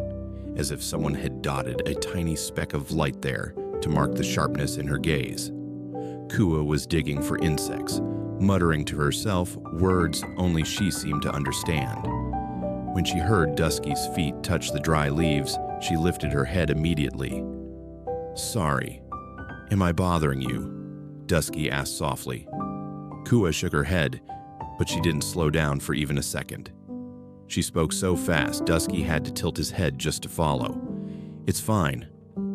as if someone had dotted a tiny speck of light there to mark the sharpness in her gaze. Kua was digging for insects, muttering to herself words only she seemed to understand. When she heard Dusky's feet touch the dry leaves, she lifted her head immediately. "Sorry, am I bothering you?" Dusky asked softly. Kua shook her head, but she didn't slow down for even a second. She spoke so fast, Dusky had to tilt his head just to follow. "It's fine.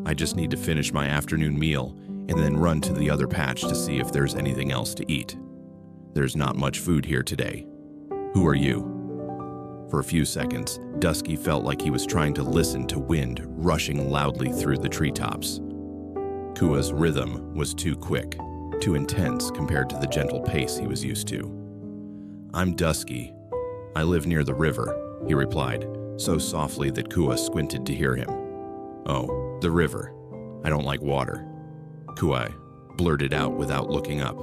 I just need to finish my afternoon meal and then run to the other patch to see if there's anything else to eat. There's not much food here today. Who are you?" For a few seconds, Dusky felt like he was trying to listen to wind rushing loudly through the treetops. Kua's rhythm was too quick, too intense compared to the gentle pace he was used to. "I'm Dusky. I live near the river," he replied, so softly that Kua squinted to hear him. "Oh, the river. I don't like water," Kua blurted out without looking up.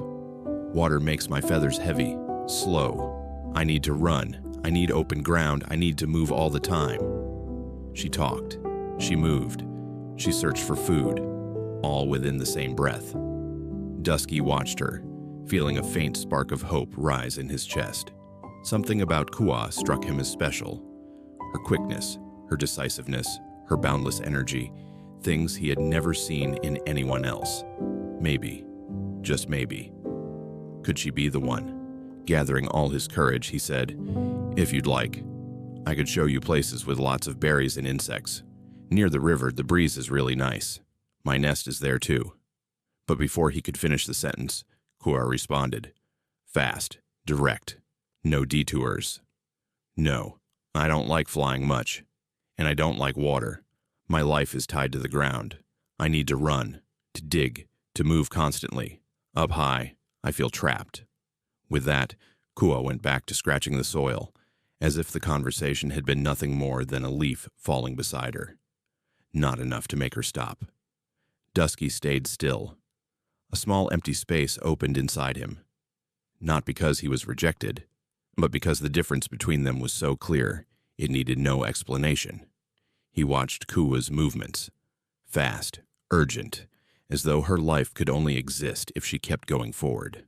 "Water makes my feathers heavy, slow. I need to run. I need open ground. I need to move all the time." She talked. She moved. She searched for food, all within the same breath. Dusky watched her, feeling a faint spark of hope rise in his chest. Something about Kua struck him as special. Her quickness, her decisiveness, her boundless energy, things he had never seen in anyone else. Maybe, just maybe, could she be the one? Gathering all his courage, he said, "If you'd like, I could show you places with lots of berries and insects. Near the river, the breeze is really nice. My nest is there too." But before he could finish the sentence, Kua responded, fast, direct, no detours. "No, I don't like flying much, and I don't like water. My life is tied to the ground. I need to run, to dig, to move constantly. Up high, I feel trapped." With that, Kua went back to scratching the soil, as if the conversation had been nothing more than a leaf falling beside her. Not enough to make her stop. Dusky stayed still. A small empty space opened inside him. Not because he was rejected, but because the difference between them was so clear, it needed no explanation. He watched Kua's movements, fast, urgent, as though her life could only exist if she kept going forward.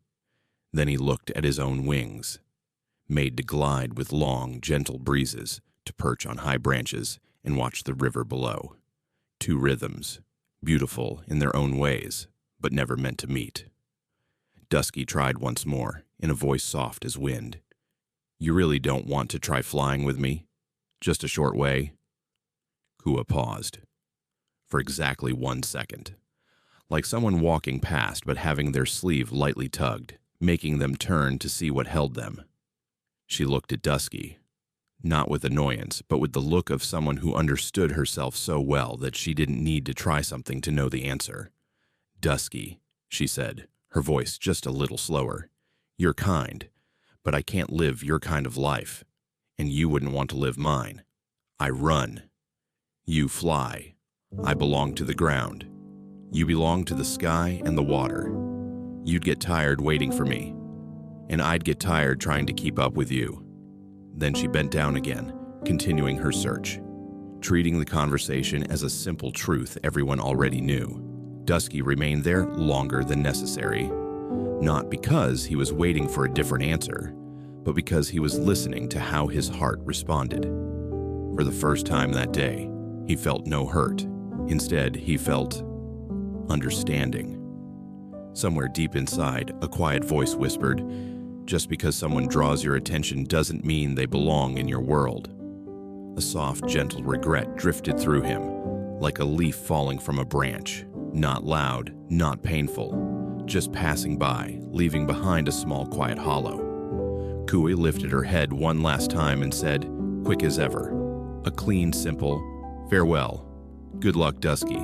Then he looked at his own wings, made to glide with long, gentle breezes, to perch on high branches and watch the river below. Two rhythms, beautiful in their own ways, but never meant to meet. Dusky tried once more, in a voice soft as wind. "You really don't want to try flying with me? Just a short way?" Kua paused. For exactly 1 second. Like someone walking past but having their sleeve lightly tugged, making them turn to see what held them. She looked at Dusky, not with annoyance, but with the look of someone who understood herself so well that she didn't need to try something to know the answer. "Dusky," she said, her voice just a little slower. "You're kind, but I can't live your kind of life, and you wouldn't want to live mine. I run. You fly. I belong to the ground. You belong to the sky and the water. You'd get tired waiting for me, and I'd get tired trying to keep up with you." Then she bent down again, continuing her search, treating the conversation as a simple truth everyone already knew. Dusky remained there longer than necessary, not because he was waiting for a different answer, but because he was listening to how his heart responded. For the first time that day, he felt no hurt. Instead, he felt understanding. Somewhere deep inside, a quiet voice whispered, "Just because someone draws your attention doesn't mean they belong in your world." A soft, gentle regret drifted through him, like a leaf falling from a branch. Not loud, not painful, just passing by, leaving behind a small, quiet hollow. Kui lifted her head one last time and said, quick as ever, a clean, simple, "Farewell. Good luck, Dusky."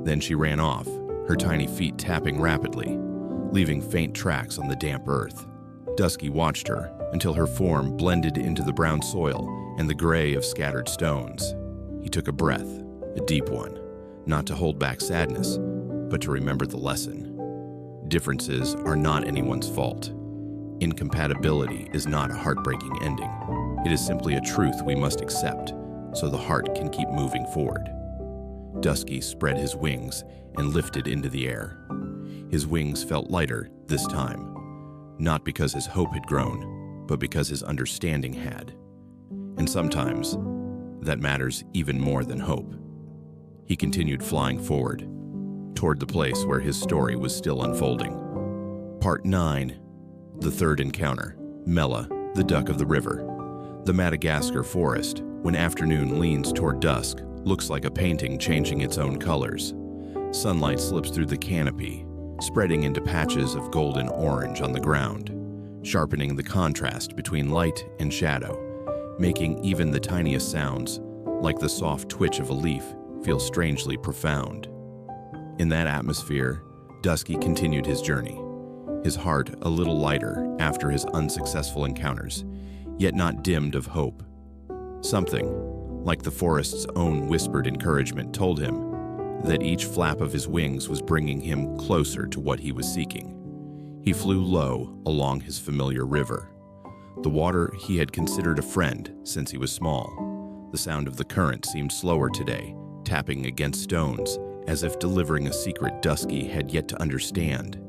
Then she ran off, her tiny feet tapping rapidly, leaving faint tracks on the damp earth. Dusky watched her until her form blended into the brown soil and the gray of scattered stones. He took a breath, a deep one, not to hold back sadness, but to remember the lesson. Differences are not anyone's fault. Incompatibility is not a heartbreaking ending. It is simply a truth we must accept so the heart can keep moving forward. Dusky spread his wings and lifted into the air. His wings felt lighter this time, not because his hope had grown, but because his understanding had. And sometimes, that matters even more than hope. He continued flying forward, toward the place where his story was still unfolding. Part 9. The third encounter. Mela, the duck of the river. The Madagascar forest, when afternoon leans toward dusk, looks like a painting changing its own colors. Sunlight slips through the canopy, spreading into patches of golden orange on the ground, sharpening the contrast between light and shadow, making even the tiniest sounds, like the soft twitch of a leaf, feel strangely profound. In that atmosphere, Dusky continued his journey, his heart a little lighter after his unsuccessful encounters, yet not dimmed of hope. Something, like the forest's own whispered encouragement, told him that each flap of his wings was bringing him closer to what he was seeking. He flew low along his familiar river, the water he had considered a friend since he was small. The sound of the current seemed slower today, tapping against stones, as if delivering a secret Dusky had yet to understand.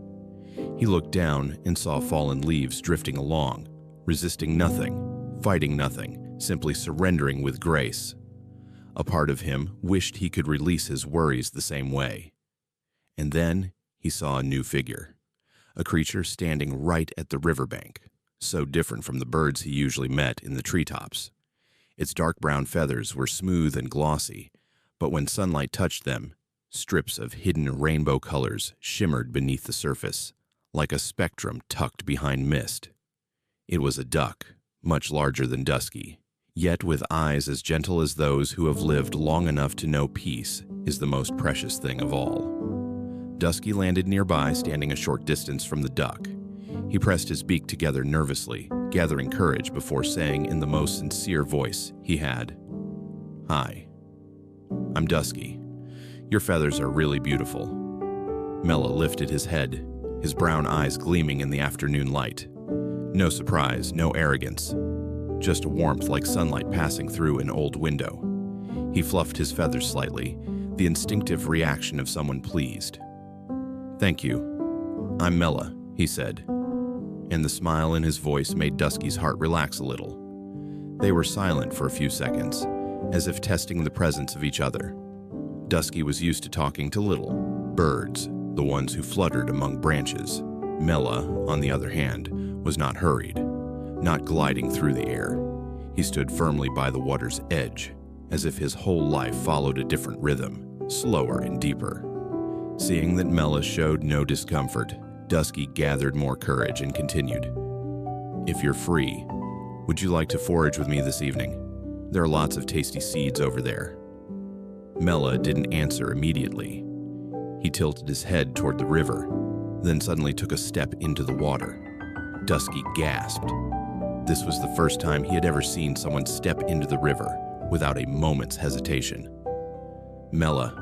He looked down and saw fallen leaves drifting along, resisting nothing, fighting nothing, simply surrendering with grace. A part of him wished he could release his worries the same way. And then he saw a new figure, a creature standing right at the riverbank, so different from the birds he usually met in the treetops. Its dark brown feathers were smooth and glossy, but when sunlight touched them, strips of hidden rainbow colors shimmered beneath the surface, like a spectrum tucked behind mist. It was a duck, much larger than Dusky, yet with eyes as gentle as those who have lived long enough to know peace is the most precious thing of all. Dusky landed nearby, standing a short distance from the duck. He pressed his beak together nervously, gathering courage before saying in the most sincere voice he had, "Hi, I'm Dusky. Your feathers are really beautiful." Mela lifted his head, his brown eyes gleaming in the afternoon light. No surprise, no arrogance, just a warmth like sunlight passing through an old window. He fluffed his feathers slightly, the instinctive reaction of someone pleased. "Thank you. I'm Mela," he said, and the smile in his voice made Dusky's heart relax a little. They were silent for a few seconds, as if testing the presence of each other. Dusky was used to talking to little birds, the ones who fluttered among branches. Mela, on the other hand, was not hurried, not gliding through the air. He stood firmly by the water's edge, as if his whole life followed a different rhythm, slower and deeper. Seeing that Mela showed no discomfort, Dusky gathered more courage and continued. "If you're free, would you like to forage with me this evening? There are lots of tasty seeds over there." Mela didn't answer immediately. He tilted his head toward the river, then suddenly took a step into the water. Dusky gasped. This was the first time he had ever seen someone step into the river without a moment's hesitation. "Mela,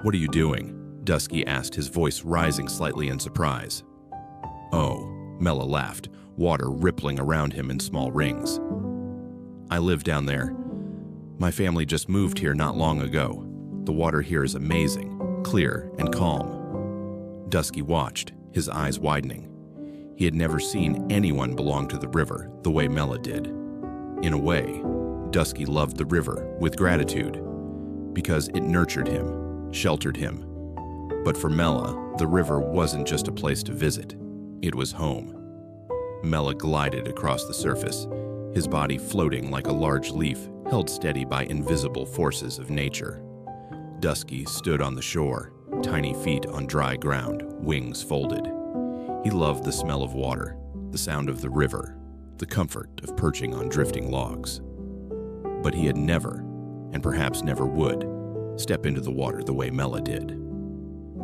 what are you doing?" Dusky asked, his voice rising slightly in surprise. "Oh," Mela laughed, water rippling around him in small rings. "I live down there. My family just moved here not long ago. The water here is amazing, clear and calm." Dusky watched, his eyes widening. He had never seen anyone belong to the river the way Mela did. In a way, Dusky loved the river with gratitude, because it nurtured him, sheltered him. But for Mela, the river wasn't just a place to visit. It was home. Mela glided across the surface, his body floating like a large leaf held steady by invisible forces of nature. Dusky stood on the shore, tiny feet on dry ground, wings folded. He loved the smell of water, the sound of the river, the comfort of perching on drifting logs. But he had never, and perhaps never would, step into the water the way Mela did.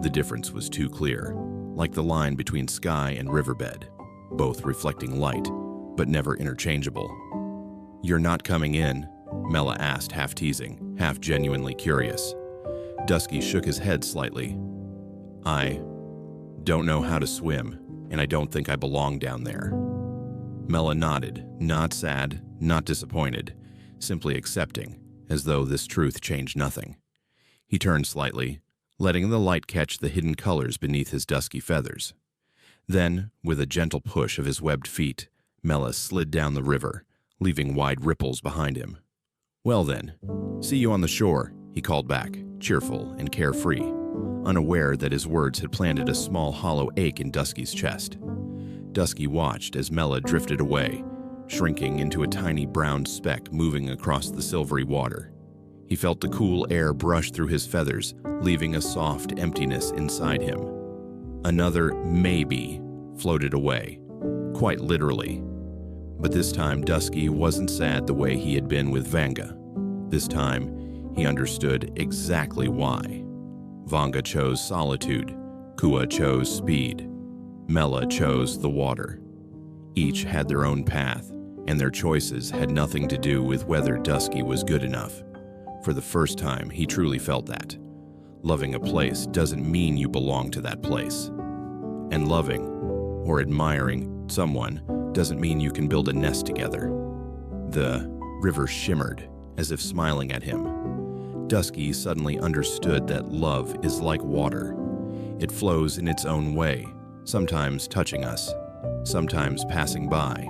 The difference was too clear, like the line between sky and riverbed, both reflecting light, but never interchangeable. "You're not coming in?" Mela asked, half teasing, half genuinely curious. Dusky shook his head slightly. "I don't know how to swim, and I don't think I belong down there." Mela nodded, not sad, not disappointed, simply accepting, as though this truth changed nothing. He turned slightly, letting the light catch the hidden colors beneath his dusky feathers. Then, with a gentle push of his webbed feet, Mela slid down the river, leaving wide ripples behind him. "Well then, see you on the shore," he called back, cheerful and carefree, unaware that his words had planted a small hollow ache in Dusky's chest. Dusky watched as Mela drifted away, shrinking into a tiny brown speck moving across the silvery water. He felt the cool air brush through his feathers, leaving a soft emptiness inside him. Another maybe floated away, quite literally. But this time Dusky wasn't sad the way he had been with Vanga. This time, he understood exactly why. Vanga chose solitude, Kua chose speed, Mela chose the water. Each had their own path, and their choices had nothing to do with whether Dusky was good enough. For the first time, he truly felt that. Loving a place doesn't mean you belong to that place. And loving, or admiring, someone doesn't mean you can build a nest together. The river shimmered, as if smiling at him. Dusky suddenly understood that love is like water. It flows in its own way, sometimes touching us, sometimes passing by,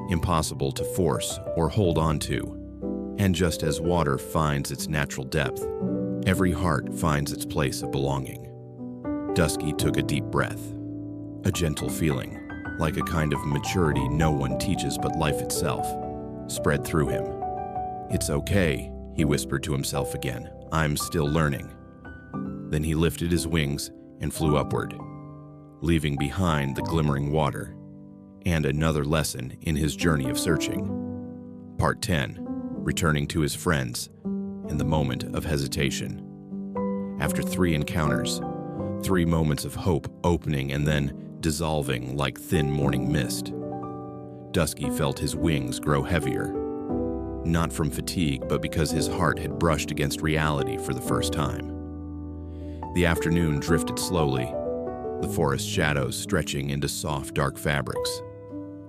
impossible to force or hold on to. And just as water finds its natural depth, every heart finds its place of belonging. Dusky took a deep breath. A gentle feeling, like a kind of maturity no one teaches but life itself, spread through him. "It's okay," he whispered to himself again. "I'm still learning." Then he lifted his wings and flew upward, leaving behind the glimmering water and another lesson in his journey of searching. Part 10. Returning to his friends and the moment of hesitation. After 3 encounters, 3 moments of hope opening and then dissolving like thin morning mist, Dusky felt his wings grow heavier, not from fatigue, but because his heart had brushed against reality for the first time. The afternoon drifted slowly, the forest shadows stretching into soft, dark fabrics,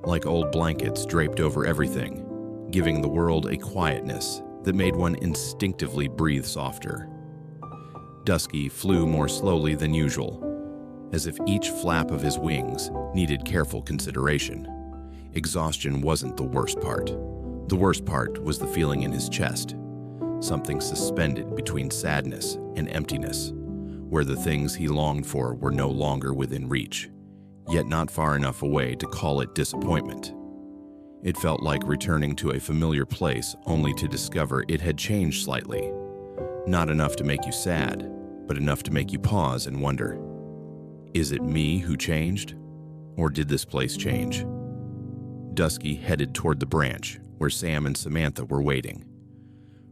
like old blankets draped over everything, giving the world a quietness that made one instinctively breathe softer. Dusky flew more slowly than usual, as if each flap of his wings needed careful consideration. Exhaustion wasn't the worst part. The worst part was the feeling in his chest, something suspended between sadness and emptiness, where the things he longed for were no longer within reach, yet not far enough away to call it disappointment. It felt like returning to a familiar place only to discover it had changed slightly. Not enough to make you sad, but enough to make you pause and wonder, is it me who changed? Or did this place change? Dusky headed toward the branch where Sam and Samantha were waiting.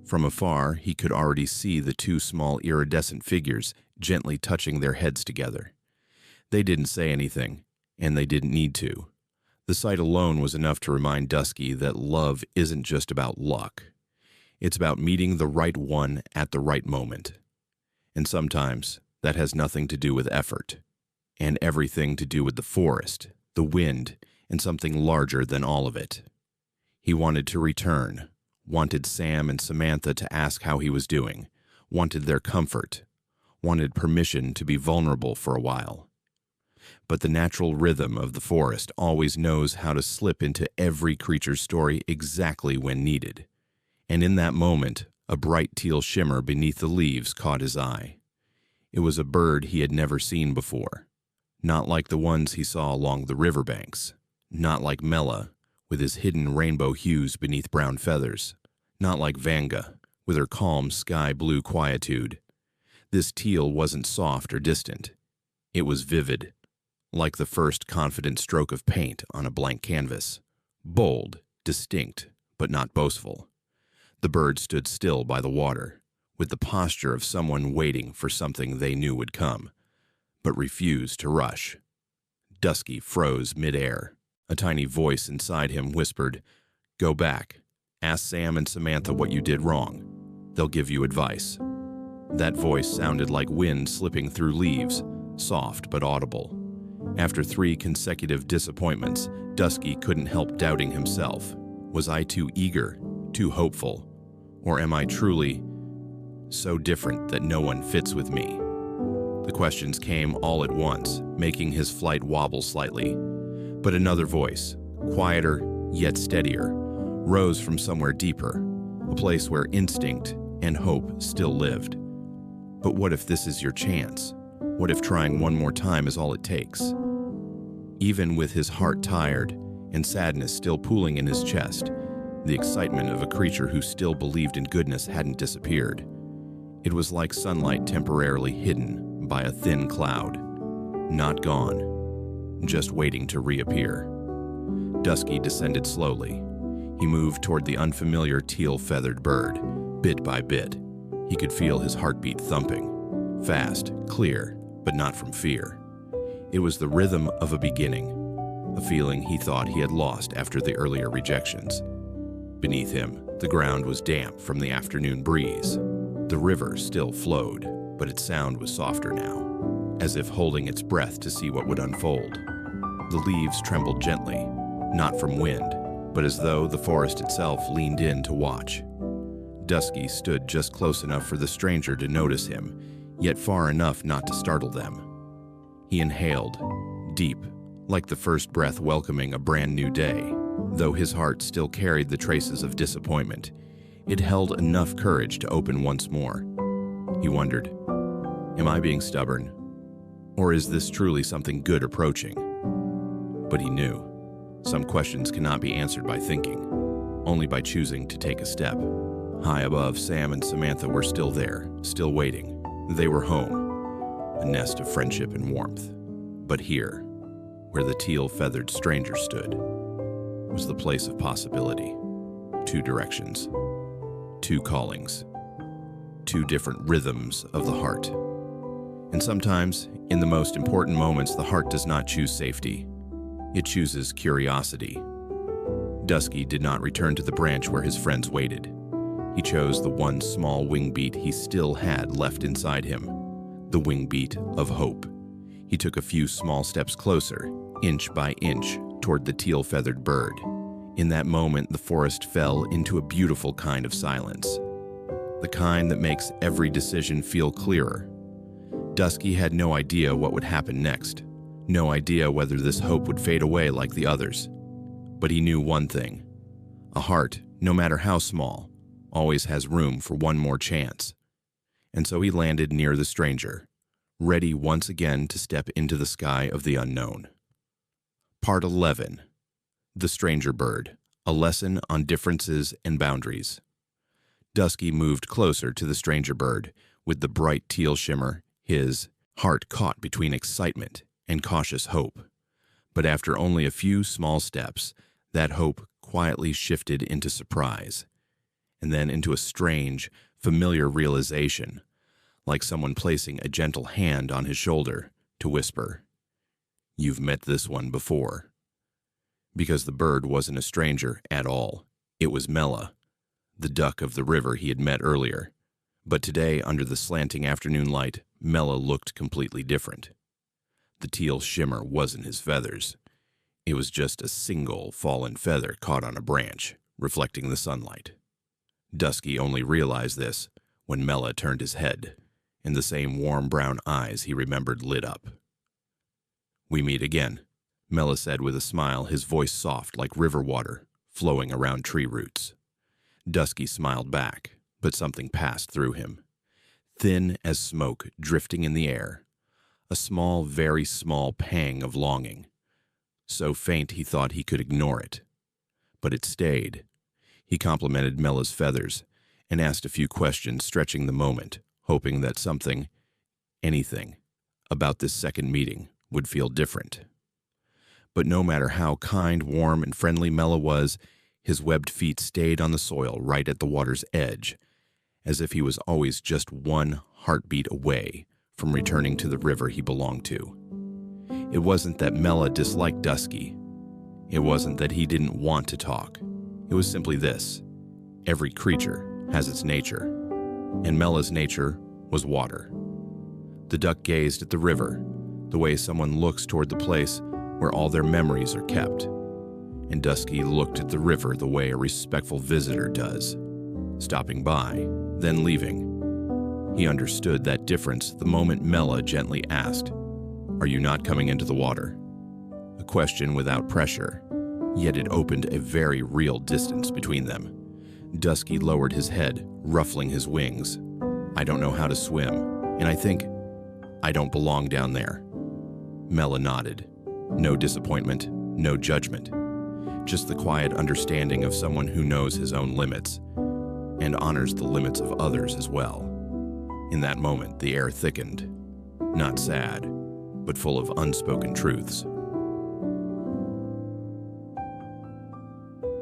From afar, he could already see the 2 small iridescent figures gently touching their heads together. They didn't say anything, and they didn't need to. The sight alone was enough to remind Dusky that love isn't just about luck. It's about meeting the right one at the right moment. And sometimes that has nothing to do with effort, and everything to do with the forest, the wind, and something larger than all of it. He wanted to return, wanted Sam and Samantha to ask how he was doing, wanted their comfort, wanted permission to be vulnerable for a while. But the natural rhythm of the forest always knows how to slip into every creature's story exactly when needed. And in that moment, a bright teal shimmer beneath the leaves caught his eye. It was a bird he had never seen before, not like the ones he saw along the riverbanks, not like Mela, with his hidden rainbow hues beneath brown feathers, not like Vanga, with her calm sky-blue quietude. This teal wasn't soft or distant. It was vivid, like the first confident stroke of paint on a blank canvas. Bold, distinct, but not boastful. The bird stood still by the water, with the posture of someone waiting for something they knew would come, but refused to rush. Dusky froze mid-air. A tiny voice inside him whispered, "Go back. Ask Sam and Samantha what you did wrong. They'll give you advice." That voice sounded like wind slipping through leaves, soft but audible. After 3 consecutive disappointments, Dusky couldn't help doubting himself. Was I too eager, too hopeful? Or am I truly so different that no one fits with me? The questions came all at once, making his flight wobble slightly. But another voice, quieter yet steadier, rose from somewhere deeper, a place where instinct and hope still lived. But what if this is your chance? What if trying one more time is all it takes? Even with his heart tired and sadness still pooling in his chest, the excitement of a creature who still believed in goodness hadn't disappeared. It was like sunlight temporarily hidden by a thin cloud. Not gone, just waiting to reappear. Dusky descended slowly. He moved toward the unfamiliar teal-feathered bird. Bit by bit, he could feel his heartbeat thumping. Fast, clear, but not from fear. It was the rhythm of a beginning, a feeling he thought he had lost after the earlier rejections. Beneath him, the ground was damp from the afternoon breeze. The river still flowed, but its sound was softer now, as if holding its breath to see what would unfold. The leaves trembled gently, not from wind, but as though the forest itself leaned in to watch. Dusky stood just close enough for the stranger to notice him, yet far enough not to startle them. He inhaled, deep, like the first breath welcoming a brand new day. Though his heart still carried the traces of disappointment, it held enough courage to open once more. He wondered, am I being stubborn? Or is this truly something good approaching? But he knew. Some questions cannot be answered by thinking, only by choosing to take a step. High above, Sam and Samantha were still there, still waiting. They were home, a nest of friendship and warmth. But here, where the teal-feathered stranger stood, was the place of possibility. Two directions, two callings, two different rhythms of the heart. And sometimes, in the most important moments, the heart does not choose safety. It chooses curiosity. Dusky did not return to the branch where his friends waited. He chose the one small wing beat he still had left inside him, the wing beat of hope. He took a few small steps closer, inch by inch, toward the teal-feathered bird. In that moment, the forest fell into a beautiful kind of silence, the kind that makes every decision feel clearer. Dusky had no idea what would happen next, no idea whether this hope would fade away like the others. But he knew one thing: a heart, no matter how small, always has room for one more chance. And so he landed near the stranger, ready once again to step into the sky of the unknown. Part 11. The Stranger Bird, a lesson on differences and boundaries. Dusky moved closer to the stranger bird, with the bright teal shimmer, his heart caught between excitement and cautious hope. But after only a few small steps, that hope quietly shifted into surprise, and then into a strange, familiar realization, like someone placing a gentle hand on his shoulder to whisper, "You've met this one before." Because the bird wasn't a stranger at all. It was Mela, the duck of the river he had met earlier. But today, under the slanting afternoon light, Mela looked completely different. The teal shimmer wasn't his feathers. It was just a single fallen feather caught on a branch, reflecting the sunlight. Dusky only realized this when Mela turned his head, and the same warm brown eyes he remembered lit up. "We meet again," Mela said with a smile, his voice soft like river water flowing around tree roots. Dusky smiled back, but something passed through him. Thin as smoke drifting in the air, a small, very small pang of longing. So faint he thought he could ignore it. But it stayed. He complimented Mela's feathers and asked a few questions, stretching the moment, hoping that something, anything, about this second meeting would feel different. But no matter how kind, warm, and friendly Mela was, his webbed feet stayed on the soil right at the water's edge, as if he was always just one heartbeat away from returning to the river he belonged to. It wasn't that Mela disliked Dusky. It wasn't that he didn't want to talk. It was simply this: every creature has its nature, and Mela's nature was water. The duck gazed at the river, the way someone looks toward the place where all their memories are kept. And Dusky looked at the river the way a respectful visitor does, stopping by, then leaving. He understood that difference the moment Mela gently asked, "Are you not coming into the water?" A question without pressure, yet it opened a very real distance between them. Dusky lowered his head, ruffling his wings. "I don't know how to swim, and I think I don't belong down there." Mela nodded. No disappointment, no judgment. Just the quiet understanding of someone who knows his own limits and honors the limits of others as well. In that moment, the air thickened, not sad, but full of unspoken truths.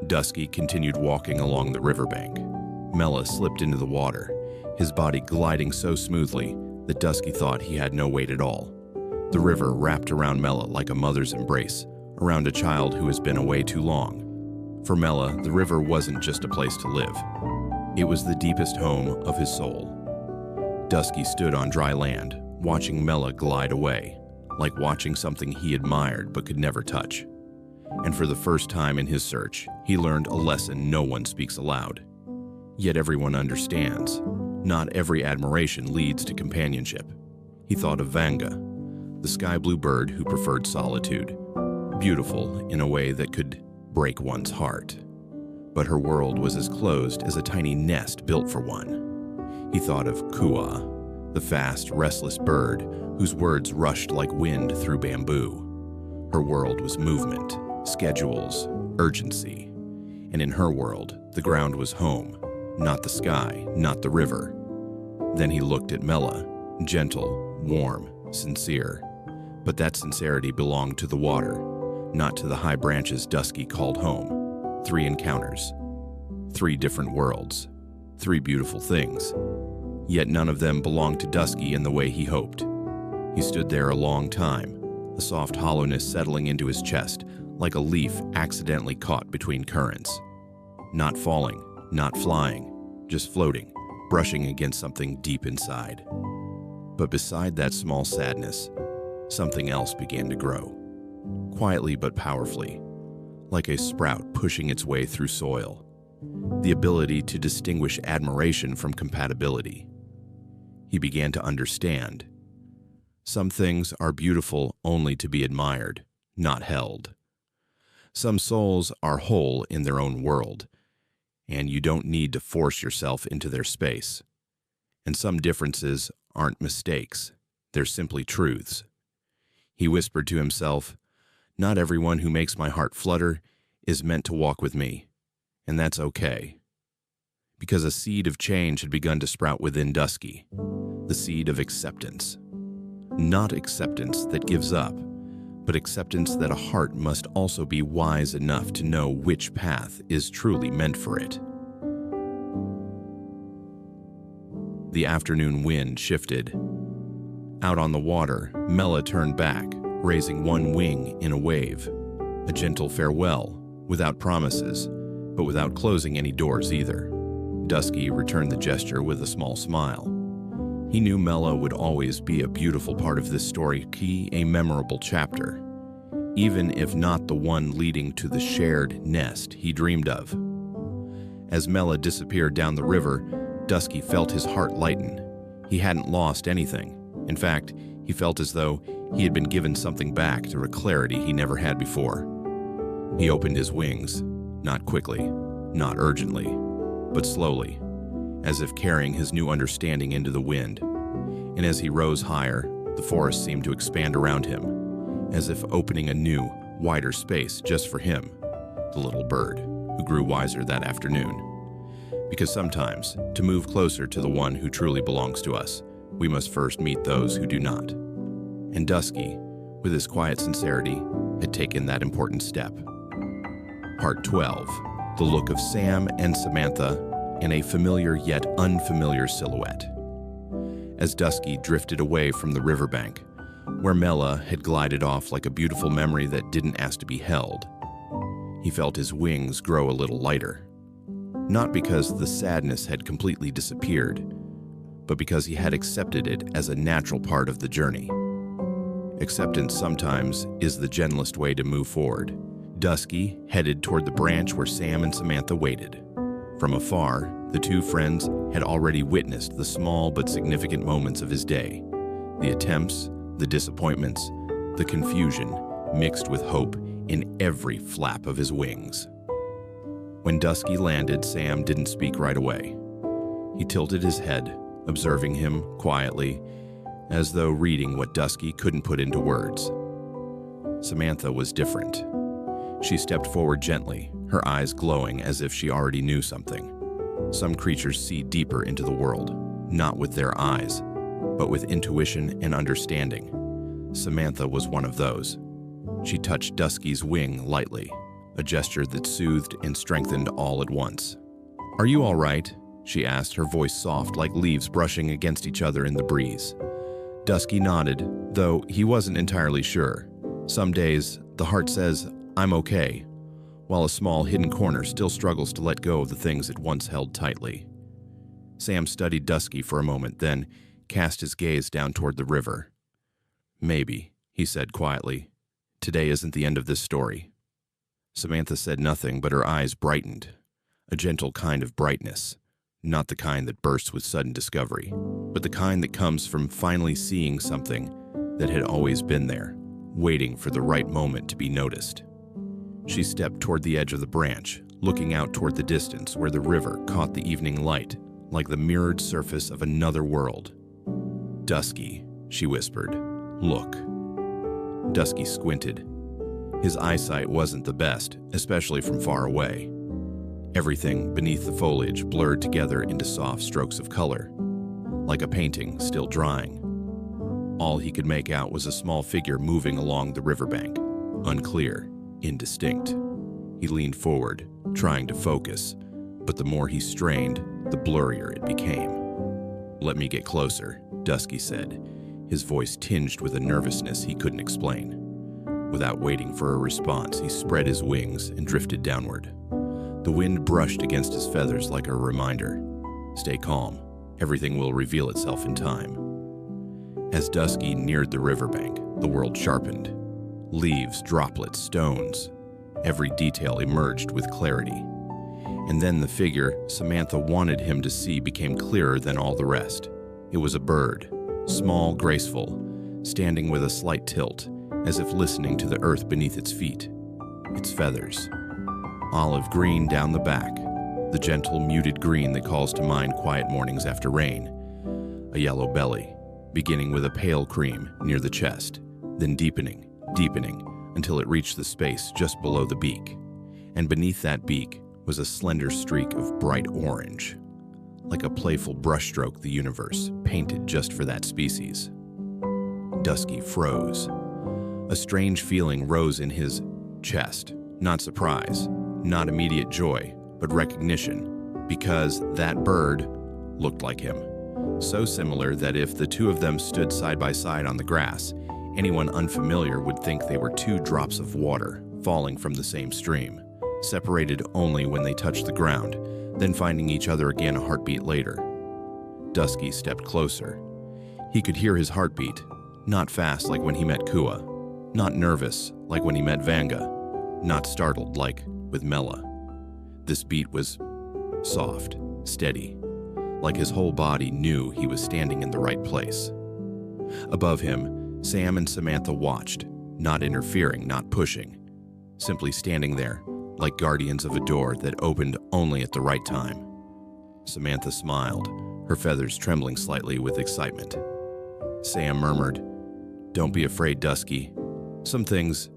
Dusky continued walking along the riverbank. Mela slipped into the water, his body gliding so smoothly that Dusky thought he had no weight at all. The river wrapped around Mela like a mother's embrace, around a child who has been away too long. For Mela, the river wasn't just a place to live. It was the deepest home of his soul. Dusky stood on dry land, watching Mela glide away, like watching something he admired but could never touch. And for the first time in his search, he learned a lesson no one speaks aloud. Yet everyone understands. Not every admiration leads to companionship. He thought of Vanga, the sky-blue bird who preferred solitude, beautiful in a way that could break one's heart. But her world was as closed as a tiny nest built for one. He thought of Kua, the fast, restless bird whose words rushed like wind through bamboo. Her world was movement, schedules, urgency. And in her world, the ground was home, not the sky, not the river. Then he looked at Mela, gentle, warm, sincere. But that sincerity belonged to the water, not to the high branches Dusky called home. 3 encounters, 3 different worlds, 3 beautiful things. Yet none of them belonged to Dusky in the way he hoped. He stood there a long time, a soft hollowness settling into his chest, like a leaf accidentally caught between currents. Not falling, not flying, just floating, brushing against something deep inside. But beside that small sadness, something else began to grow. Quietly but powerfully, like a sprout pushing its way through soil. The ability to distinguish admiration from compatibility. He began to understand. Some things are beautiful only to be admired, not held. Some souls are whole in their own world, and you don't need to force yourself into their space. And some differences aren't mistakes, they're simply truths. He whispered to himself, "Not everyone who makes my heart flutter is meant to walk with me, and that's okay." Because a seed of change had begun to sprout within Dusky, the seed of acceptance. Not acceptance that gives up, but acceptance that a heart must also be wise enough to know which path is truly meant for it. The afternoon wind shifted. Out on the water, Mela turned back, raising one wing in a wave. A gentle farewell, without promises, but without closing any doors either. Dusky returned the gesture with a small smile. He knew Mela would always be a beautiful part of this story, a memorable chapter, even if not the one leading to the shared nest he dreamed of. As Mela disappeared down the river, Dusky felt his heart lighten. He hadn't lost anything. In fact, he felt as though he had been given something back through a clarity he never had before. He opened his wings, not quickly, not urgently, but slowly, as if carrying his new understanding into the wind. And as he rose higher, the forest seemed to expand around him, as if opening a new, wider space just for him, the little bird, who grew wiser that afternoon. Because sometimes, to move closer to the one who truly belongs to us, we must first meet those who do not. And Dusky, with his quiet sincerity, had taken that important step. Part 12, the look of Sam and Samantha in a familiar yet unfamiliar silhouette. As Dusky drifted away from the riverbank, where Mela had glided off like a beautiful memory that didn't ask to be held, he felt his wings grow a little lighter. Not because the sadness had completely disappeared, but because he had accepted it as a natural part of the journey. Acceptance sometimes is the gentlest way to move forward. Dusky headed toward the branch where Sam and Samantha waited. From afar, the 2 friends had already witnessed the small but significant moments of his day. The attempts, the disappointments, the confusion, mixed with hope in every flap of his wings. When Dusky landed, Sam didn't speak right away. He tilted his head, observing him quietly, as though reading what Dusky couldn't put into words. Samantha was different. She stepped forward gently, her eyes glowing as if she already knew something. Some creatures see deeper into the world, not with their eyes, but with intuition and understanding. Samantha was one of those. She touched Dusky's wing lightly, a gesture that soothed and strengthened all at once. "Are you all right?" she asked, her voice soft like leaves brushing against each other in the breeze. Dusky nodded, though he wasn't entirely sure. Some days, the heart says, "I'm okay," while a small hidden corner still struggles to let go of the things it once held tightly. Sam studied Dusky for a moment, then cast his gaze down toward the river. "Maybe," he said quietly. "Today isn't the end of this story." Samantha said nothing, but her eyes brightened, a gentle kind of brightness, not the kind that bursts with sudden discovery, but the kind that comes from finally seeing something that had always been there, waiting for the right moment to be noticed. She stepped toward the edge of the branch, looking out toward the distance where the river caught the evening light, like the mirrored surface of another world. "Dusky," she whispered, "look." Dusky squinted, His eyesight wasn't the best, especially from far away. Everything beneath the foliage blurred together into soft strokes of color, like a painting still drying. All he could make out was a small figure moving along the riverbank, unclear, indistinct. He leaned forward, trying to focus, but the more he strained, the blurrier it became. "Let me get closer," Dusky said, his voice tinged with a nervousness he couldn't explain. Without waiting for a response, he spread his wings and drifted downward. The wind brushed against his feathers like a reminder. Stay calm. Everything will reveal itself in time. As Dusky neared the riverbank, the world sharpened. Leaves, droplets, stones. Every detail emerged with clarity. And then the figure Samantha wanted him to see became clearer than all the rest. It was a bird, small, graceful, standing with a slight tilt, as if listening to the earth beneath its feet. Its feathers. Olive green down the back, the gentle, muted green that calls to mind quiet mornings after rain. A yellow belly, beginning with a pale cream near the chest, then deepening until it reached the space just below the beak. And beneath that beak was a slender streak of bright orange, like a playful brushstroke the universe painted just for that species. Dusky froze. A strange feeling rose in his chest, not surprise, not immediate joy, but recognition, because that bird looked like him. So similar that if the two of them stood side by side on the grass, anyone unfamiliar would think they were two drops of water falling from the same stream, separated only when they touched the ground, then finding each other again a heartbeat later. Dusky stepped closer. He could hear his heartbeat, not fast like when he met Kua, not nervous like when he met Vanga, not startled like with Mela. This beat was soft, steady, like his whole body knew he was standing in the right place. Above him, Sam and Samantha watched, not interfering, not pushing, simply standing there, like guardians of a door that opened only at the right time. Samantha smiled, her feathers trembling slightly with excitement. Sam murmured, "Don't be afraid, Dusky. Some things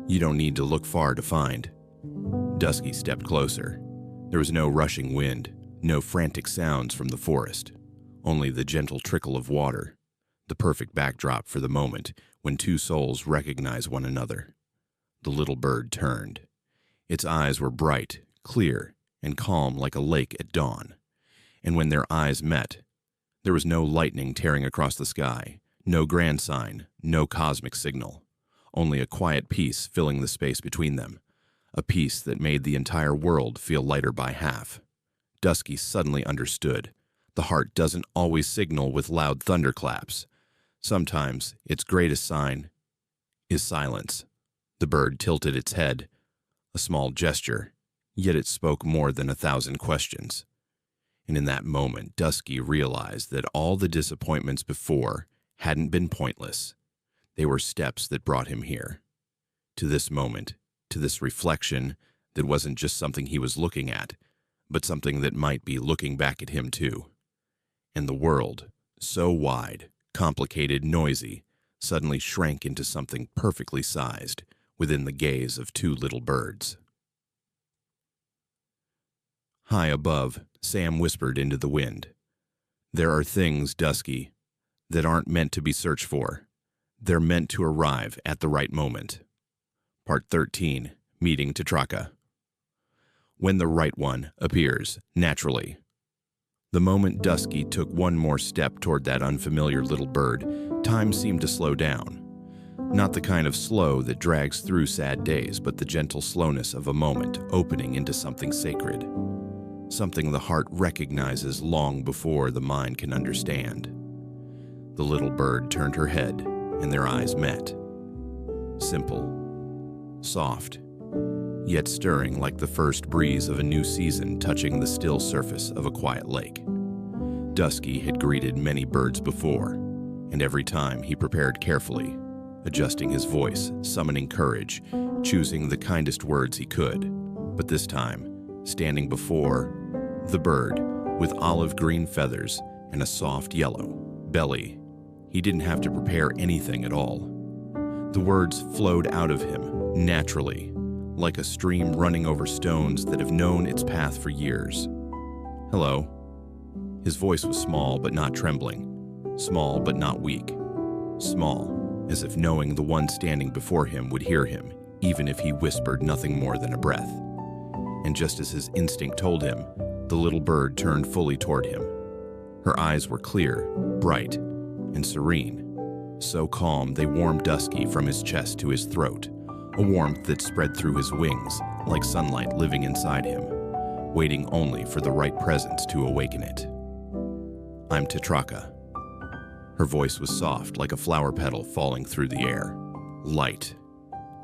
you don't need to look far to find." Dusky stepped closer. There was no rushing wind, no frantic sounds from the forest, only the gentle trickle of water, the perfect backdrop for the moment when two souls recognize one another. The little bird turned. Its eyes were bright, clear, and calm like a lake at dawn. And when their eyes met, there was no lightning tearing across the sky, no grand sign, no cosmic signal, only a quiet peace filling the space between them, a peace that made the entire world feel lighter by half. Dusky suddenly understood. The heart doesn't always signal with loud thunderclaps. Sometimes its greatest sign is silence. The bird tilted its head, a small gesture, yet it spoke more than 1,000 questions. And in that moment, Dusky realized that all the disappointments before hadn't been pointless. They were steps that brought him here. To this moment, to this reflection that wasn't just something he was looking at, but something that might be looking back at him too. And the world, so wide, complicated, noisy, suddenly shrank into something perfectly sized within the gaze of two little birds. High above, Sam whispered into the wind. "There are things, Dusky, that aren't meant to be searched for. They're meant to arrive at the right moment." Part 13, Meeting Tetrakka. When the right one appears, naturally. The moment Dusky took one more step toward that unfamiliar little bird, time seemed to slow down. Not the kind of slow that drags through sad days, but the gentle slowness of a moment opening into something sacred. Something the heart recognizes long before the mind can understand. The little bird turned her head, and their eyes met. Simple, soft, yet stirring like the first breeze of a new season touching the still surface of a quiet lake. Dusky had greeted many birds before, and every time he prepared carefully, adjusting his voice, summoning courage, choosing the kindest words he could. But this time, standing before the bird with olive green feathers and a soft yellow belly, he didn't have to prepare anything at all. The words flowed out of him, naturally, like a stream running over stones that have known its path for years. "Hello." His voice was small but not trembling, small but not weak, small as if knowing the one standing before him would hear him, even if he whispered nothing more than a breath. And just as his instinct told him, the little bird turned fully toward him. Her eyes were clear, bright, and serene, so calm they warmed Dusky from his chest to his throat, a warmth that spread through his wings like sunlight living inside him, waiting only for the right presence to awaken it. "I'm Tetrakka." Her voice was soft like a flower petal falling through the air, light,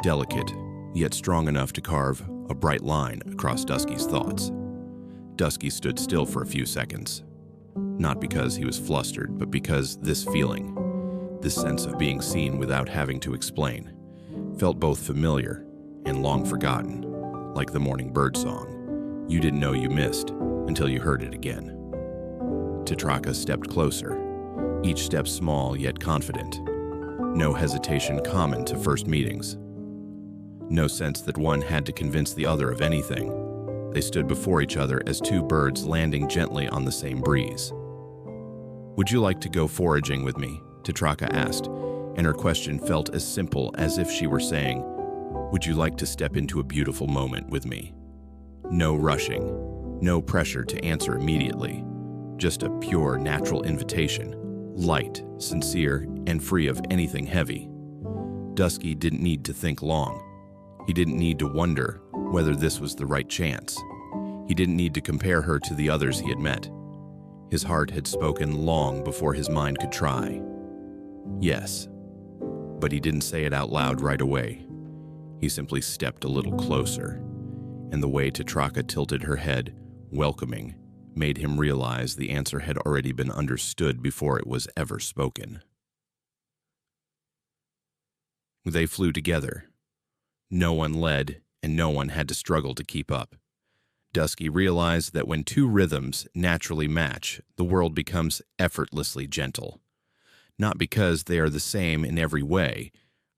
delicate, yet strong enough to carve a bright line across Dusky's thoughts. Dusky stood still for a few seconds, not because he was flustered, but because this feeling, this sense of being seen without having to explain, felt both familiar and long forgotten, like the morning bird song you didn't know you missed until you heard it again. Tetrakka stepped closer, each step small yet confident. No hesitation common to first meetings. No sense that one had to convince the other of anything. They stood before each other as two birds landing gently on the same breeze. "Would you like to go foraging with me?" Tetrakka asked, and her question felt as simple as if she were saying, "Would you like to step into a beautiful moment with me?" No rushing, no pressure to answer immediately, just a pure, natural invitation, light, sincere, and free of anything heavy. Dusky didn't need to think long. He didn't need to wonder whether this was the right chance. He didn't need to compare her to the others he had met. His heart had spoken long before his mind could try. Yes, but he didn't say it out loud right away. He simply stepped a little closer, and the way Tetrakka tilted her head, welcoming, made him realize the answer had already been understood before it was ever spoken. They flew together. No one led, and no one had to struggle to keep up. Dusky realized that when two rhythms naturally match, the world becomes effortlessly gentle. Not because they are the same in every way,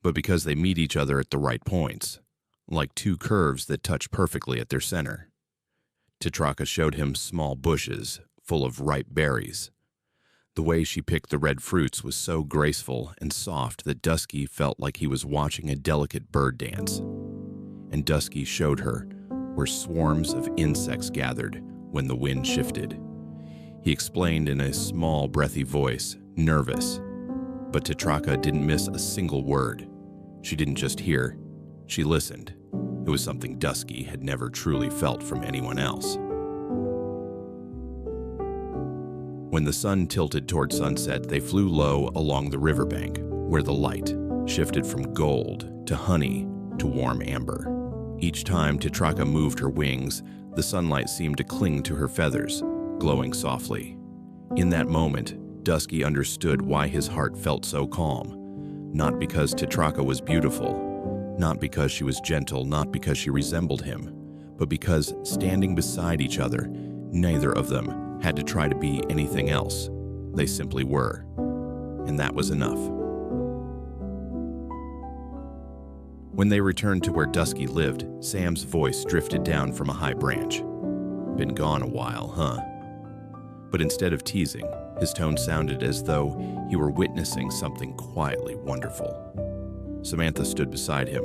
but because they meet each other at the right points, like two curves that touch perfectly at their center. Tetrakka showed him small bushes full of ripe berries. The way she picked the red fruits was so graceful and soft that Dusky felt like he was watching a delicate bird dance. And Dusky showed her where swarms of insects gathered when the wind shifted. He explained in a small, breathy voice, nervous. But Tetrakka didn't miss a single word. She didn't just hear, she listened. It was something Dusky had never truly felt from anyone else. When the sun tilted toward sunset, they flew low along the riverbank, where the light shifted from gold to honey to warm amber. Each time Tetrakka moved her wings, the sunlight seemed to cling to her feathers, glowing softly. In that moment, Dusky understood why his heart felt so calm. Not because Tetrakka was beautiful, not because she was gentle, not because she resembled him, but because, standing beside each other, neither of them had to try to be anything else. They simply were. And that was enough. When they returned to where Dusky lived, Sam's voice drifted down from a high branch. "Been gone a while, huh?" But instead of teasing, his tone sounded as though he were witnessing something quietly wonderful. Samantha stood beside him,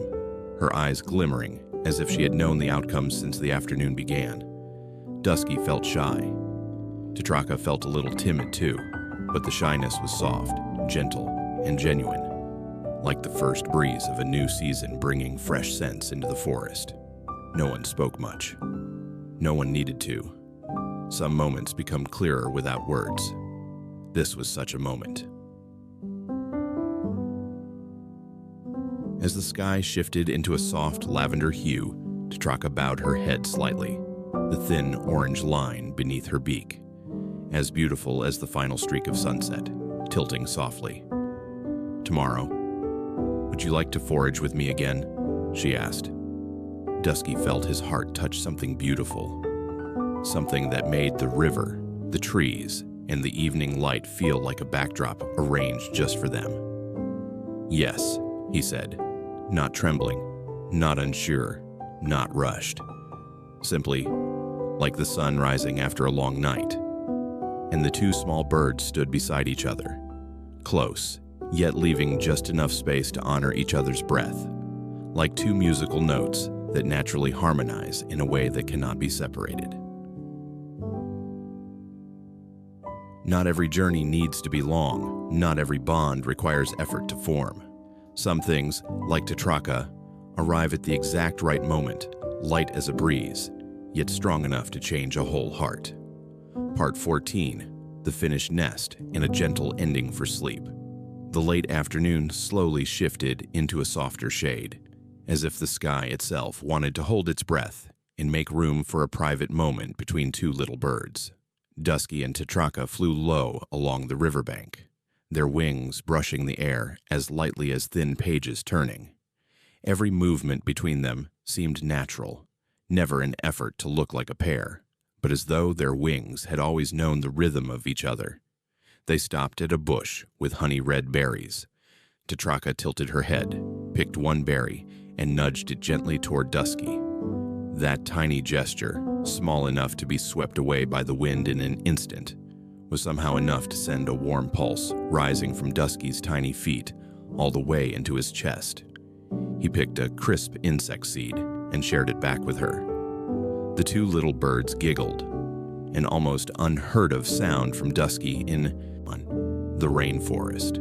her eyes glimmering as if she had known the outcome since the afternoon began. Dusky felt shy. Tetrakka felt a little timid too, but the shyness was soft, gentle, and genuine, like the first breeze of a new season bringing fresh scents into the forest. No one spoke much. No one needed to. Some moments become clearer without words. This was such a moment. As the sky shifted into a soft lavender hue, Tetrakka bowed her head slightly, the thin orange line beneath her beak, as beautiful as the final streak of sunset, tilting softly. "Tomorrow, would you like to forage with me again?" she asked. Dusky felt his heart touch something beautiful, something that made the river, the trees, and the evening light feel like a backdrop arranged just for them. "Yes," he said, not trembling, Not unsure, not rushed. Simply like the sun rising after a long night. And the two small birds stood beside each other, close, yet leaving just enough space to honor each other's breath, like two musical notes that naturally harmonize in a way that cannot be separated. Not every journey needs to be long. Not every bond requires effort to form. Some things, like Tetrakka, arrive at the exact right moment, light as a breeze, yet strong enough to change a whole heart. Part 14, The Finished Nest and a Gentle Ending for Sleep. The late afternoon slowly shifted into a softer shade, as if the sky itself wanted to hold its breath and make room for a private moment between two little birds. Dusky and Tetrakka flew low along the riverbank, their wings brushing the air as lightly as thin pages turning. Every movement between them seemed natural, never an effort to look like a pair, but as though their wings had always known the rhythm of each other. They stopped at a bush with honey-red berries. Tetrakka tilted her head, picked one berry, and nudged it gently toward Dusky. That tiny gesture, small enough to be swept away by the wind in an instant, was somehow enough to send a warm pulse rising from Dusky's tiny feet all the way into his chest. He picked a crisp insect seed and shared it back with her. The two little birds giggled, an almost unheard-of sound from Dusky in the rainforest.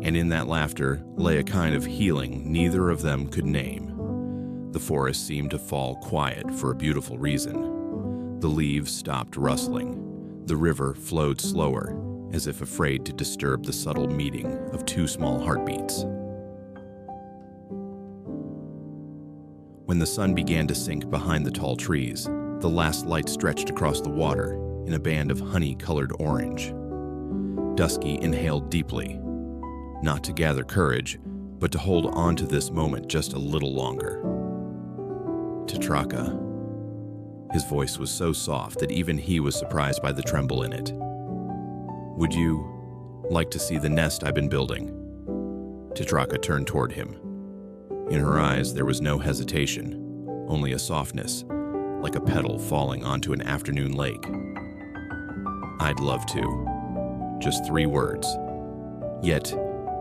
And in that laughter lay a kind of healing neither of them could name. The forest seemed to fall quiet for a beautiful reason. The leaves stopped rustling. The river flowed slower, as if afraid to disturb the subtle meeting of two small heartbeats. When the sun began to sink behind the tall trees, the last light stretched across the water in a band of honey-colored orange. Dusky inhaled deeply, not to gather courage, but to hold on to this moment just a little longer. Tetrakka. His voice was so soft that even he was surprised by the tremble in it. Would you like to see the nest I've been building? Tetrakka turned toward him. In her eyes there was no hesitation, only a softness, like a petal falling onto an afternoon lake. I'd love to. Just 3 words. Yet,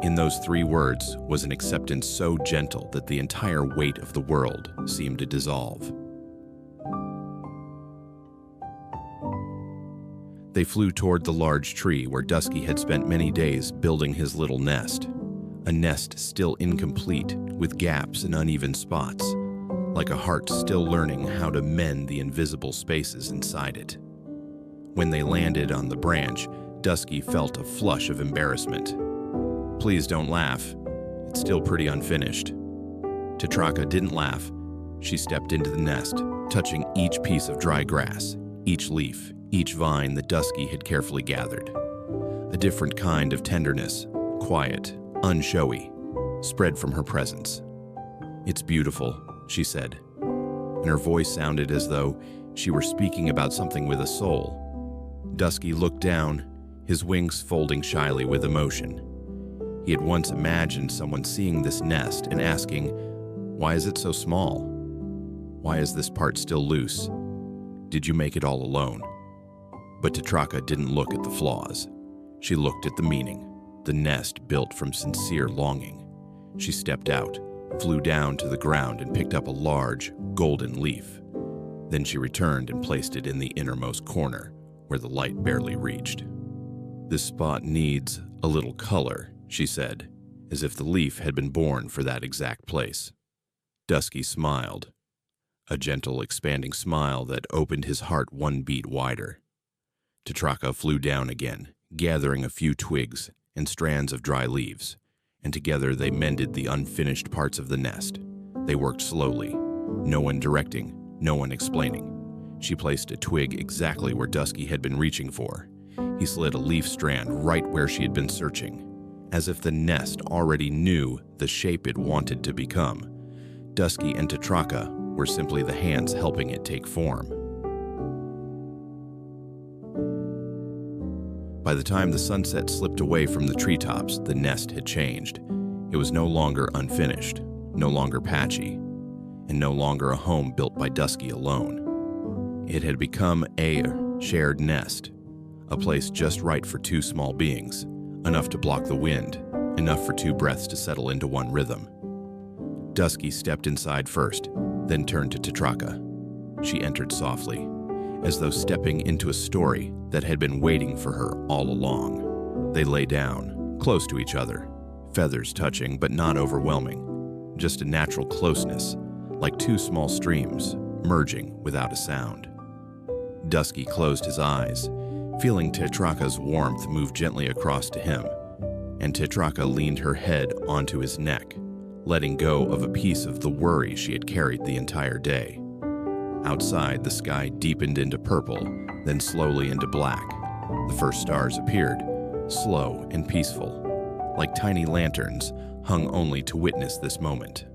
in those 3 words was an acceptance so gentle that the entire weight of the world seemed to dissolve. They flew toward the large tree where Dusky had spent many days building his little nest. A nest still incomplete, with gaps and uneven spots, like a heart still learning how to mend the invisible spaces inside it. When they landed on the branch, Dusky felt a flush of embarrassment. Please don't laugh. It's still pretty unfinished. Tetrakka didn't laugh. She stepped into the nest, touching each piece of dry grass, each leaf, each vine that Dusky had carefully gathered. A different kind of tenderness, quiet, unshowy, spread from her presence. It's beautiful, she said, and her voice sounded as though she were speaking about something with a soul. Dusky looked down, his wings folding shyly with emotion. He had once imagined someone seeing this nest and asking, "Why is it so small? Why is this part still loose? Did you make it all alone?" But Tetrakka didn't look at the flaws. She looked at the meaning, the nest built from sincere longing. She stepped out, flew down to the ground and picked up a large, golden leaf. Then she returned and placed it in the innermost corner, where the light barely reached. "This spot needs a little color," she said, as if the leaf had been born for that exact place. Dusky smiled, a gentle, expanding smile that opened his heart one beat wider. Tetrakka flew down again, gathering a few twigs and strands of dry leaves, and together they mended the unfinished parts of the nest. They worked slowly, no one directing, no one explaining. She placed a twig exactly where Dusky had been reaching for. He slid a leaf strand right where she had been searching, as if the nest already knew the shape it wanted to become. Dusky and Tetrakka were simply the hands helping it take form. By the time the sunset slipped away from the treetops, the nest had changed. It was no longer unfinished, no longer patchy. and no longer a home built by Dusky alone. It had become a shared nest, a place just right for two small beings, enough to block the wind, enough for two breaths to settle into one rhythm. Dusky stepped inside first, then turned to Tetrakka. She entered softly, as though stepping into a story that had been waiting for her all along. They lay down, close to each other, feathers touching but not overwhelming, just a natural closeness, like two small streams merging without a sound. Dusky closed his eyes, feeling Tetrakka's warmth move gently across to him, and Tetrakka leaned her head onto his neck, letting go of a piece of the worry she had carried the entire day. Outside, the sky deepened into purple, then slowly into black. The first stars appeared, slow and peaceful, like tiny lanterns hung only to witness this moment.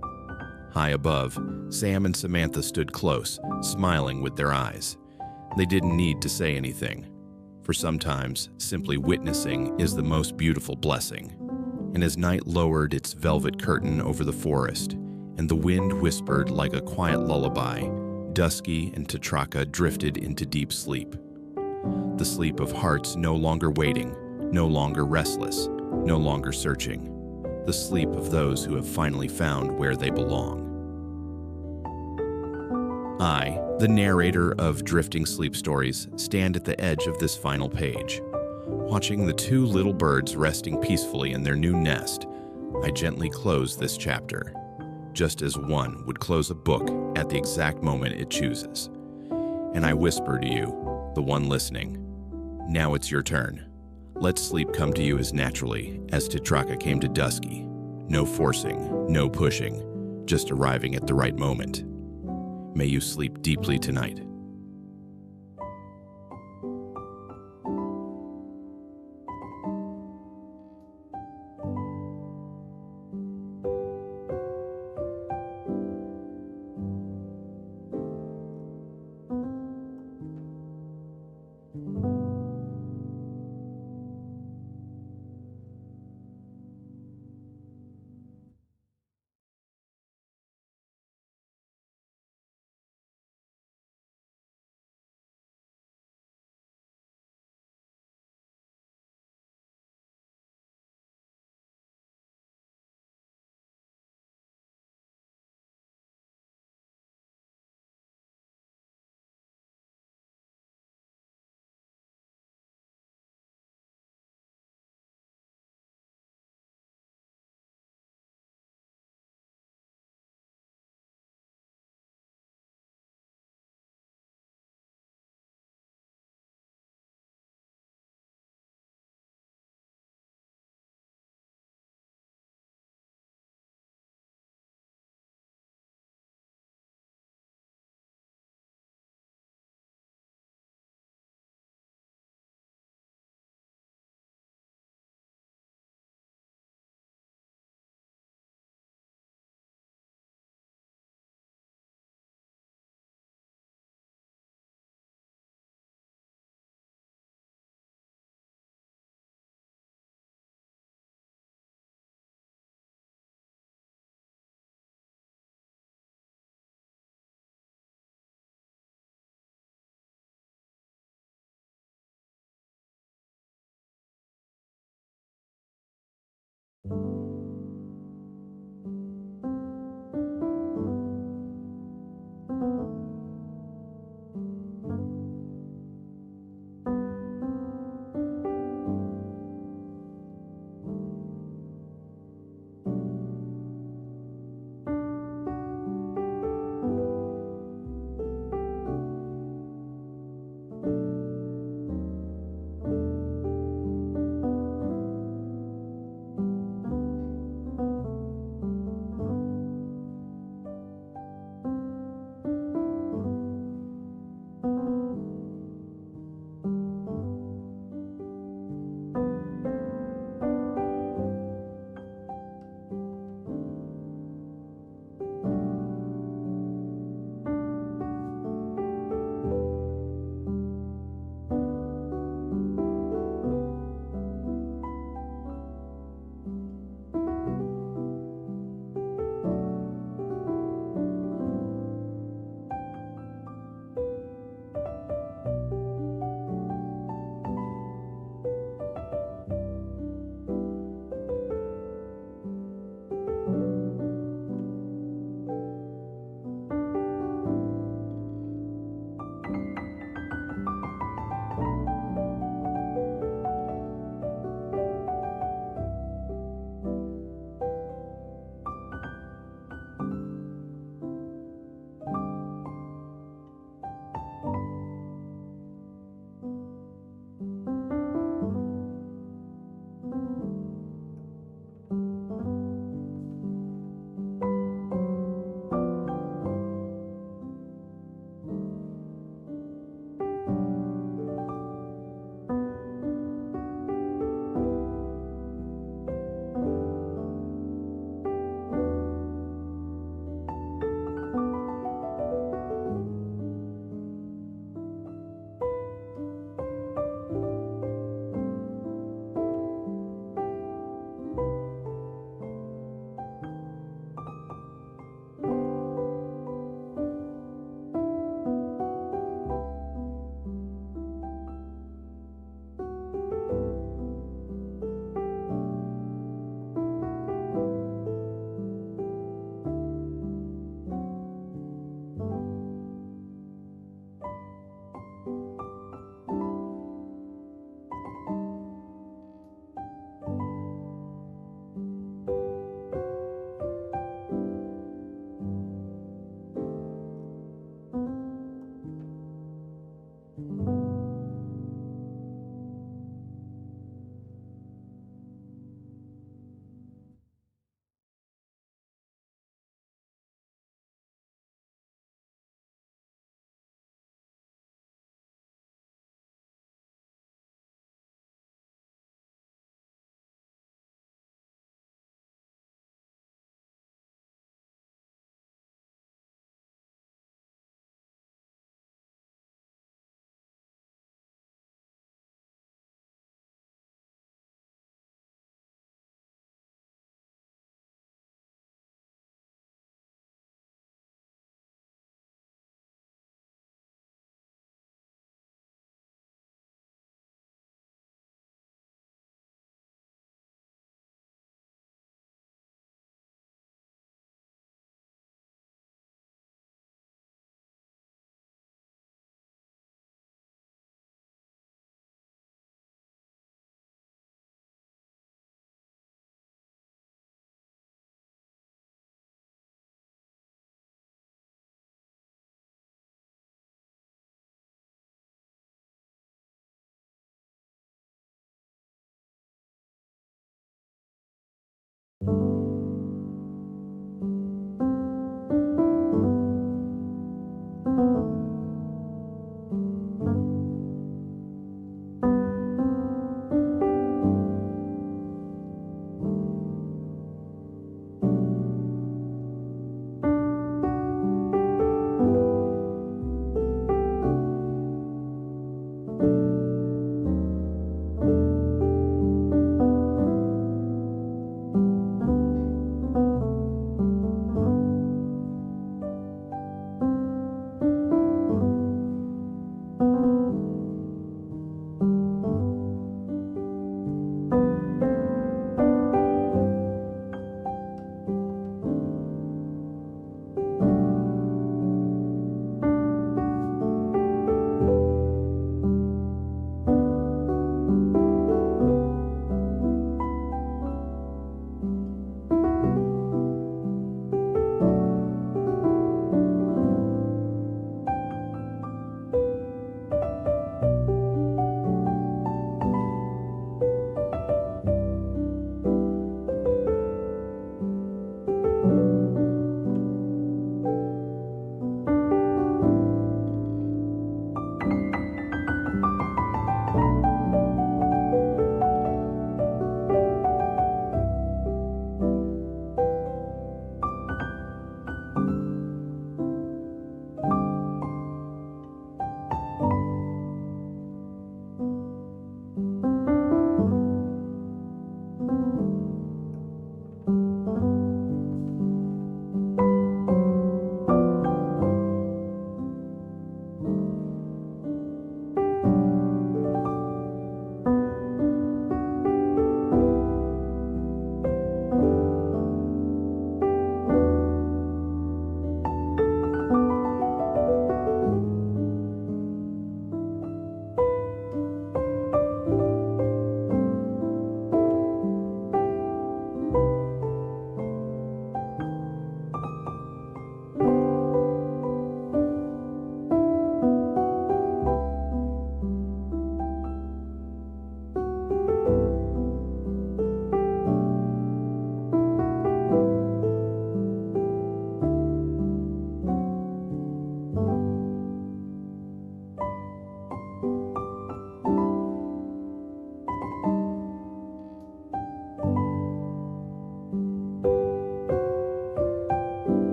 High above, Sam and Samantha stood close, smiling with their eyes. They didn't need to say anything, for sometimes simply witnessing is the most beautiful blessing. And as night lowered its velvet curtain over the forest, and the wind whispered like a quiet lullaby, Dusky and Tetrakka drifted into deep sleep. The sleep of hearts no longer waiting, no longer restless, no longer searching. The sleep of those who have finally found where they belong. I, the narrator of Drifting Sleep Stories, stand at the edge of this final page. Watching the two little birds resting peacefully in their new nest, I gently close this chapter, just as one would close a book at the exact moment it chooses. And I whisper to you, the one listening, now it's your turn. Let sleep come to you as naturally as Tetrakka came to Dusky. No forcing, no pushing, just arriving at the right moment. May you sleep deeply tonight.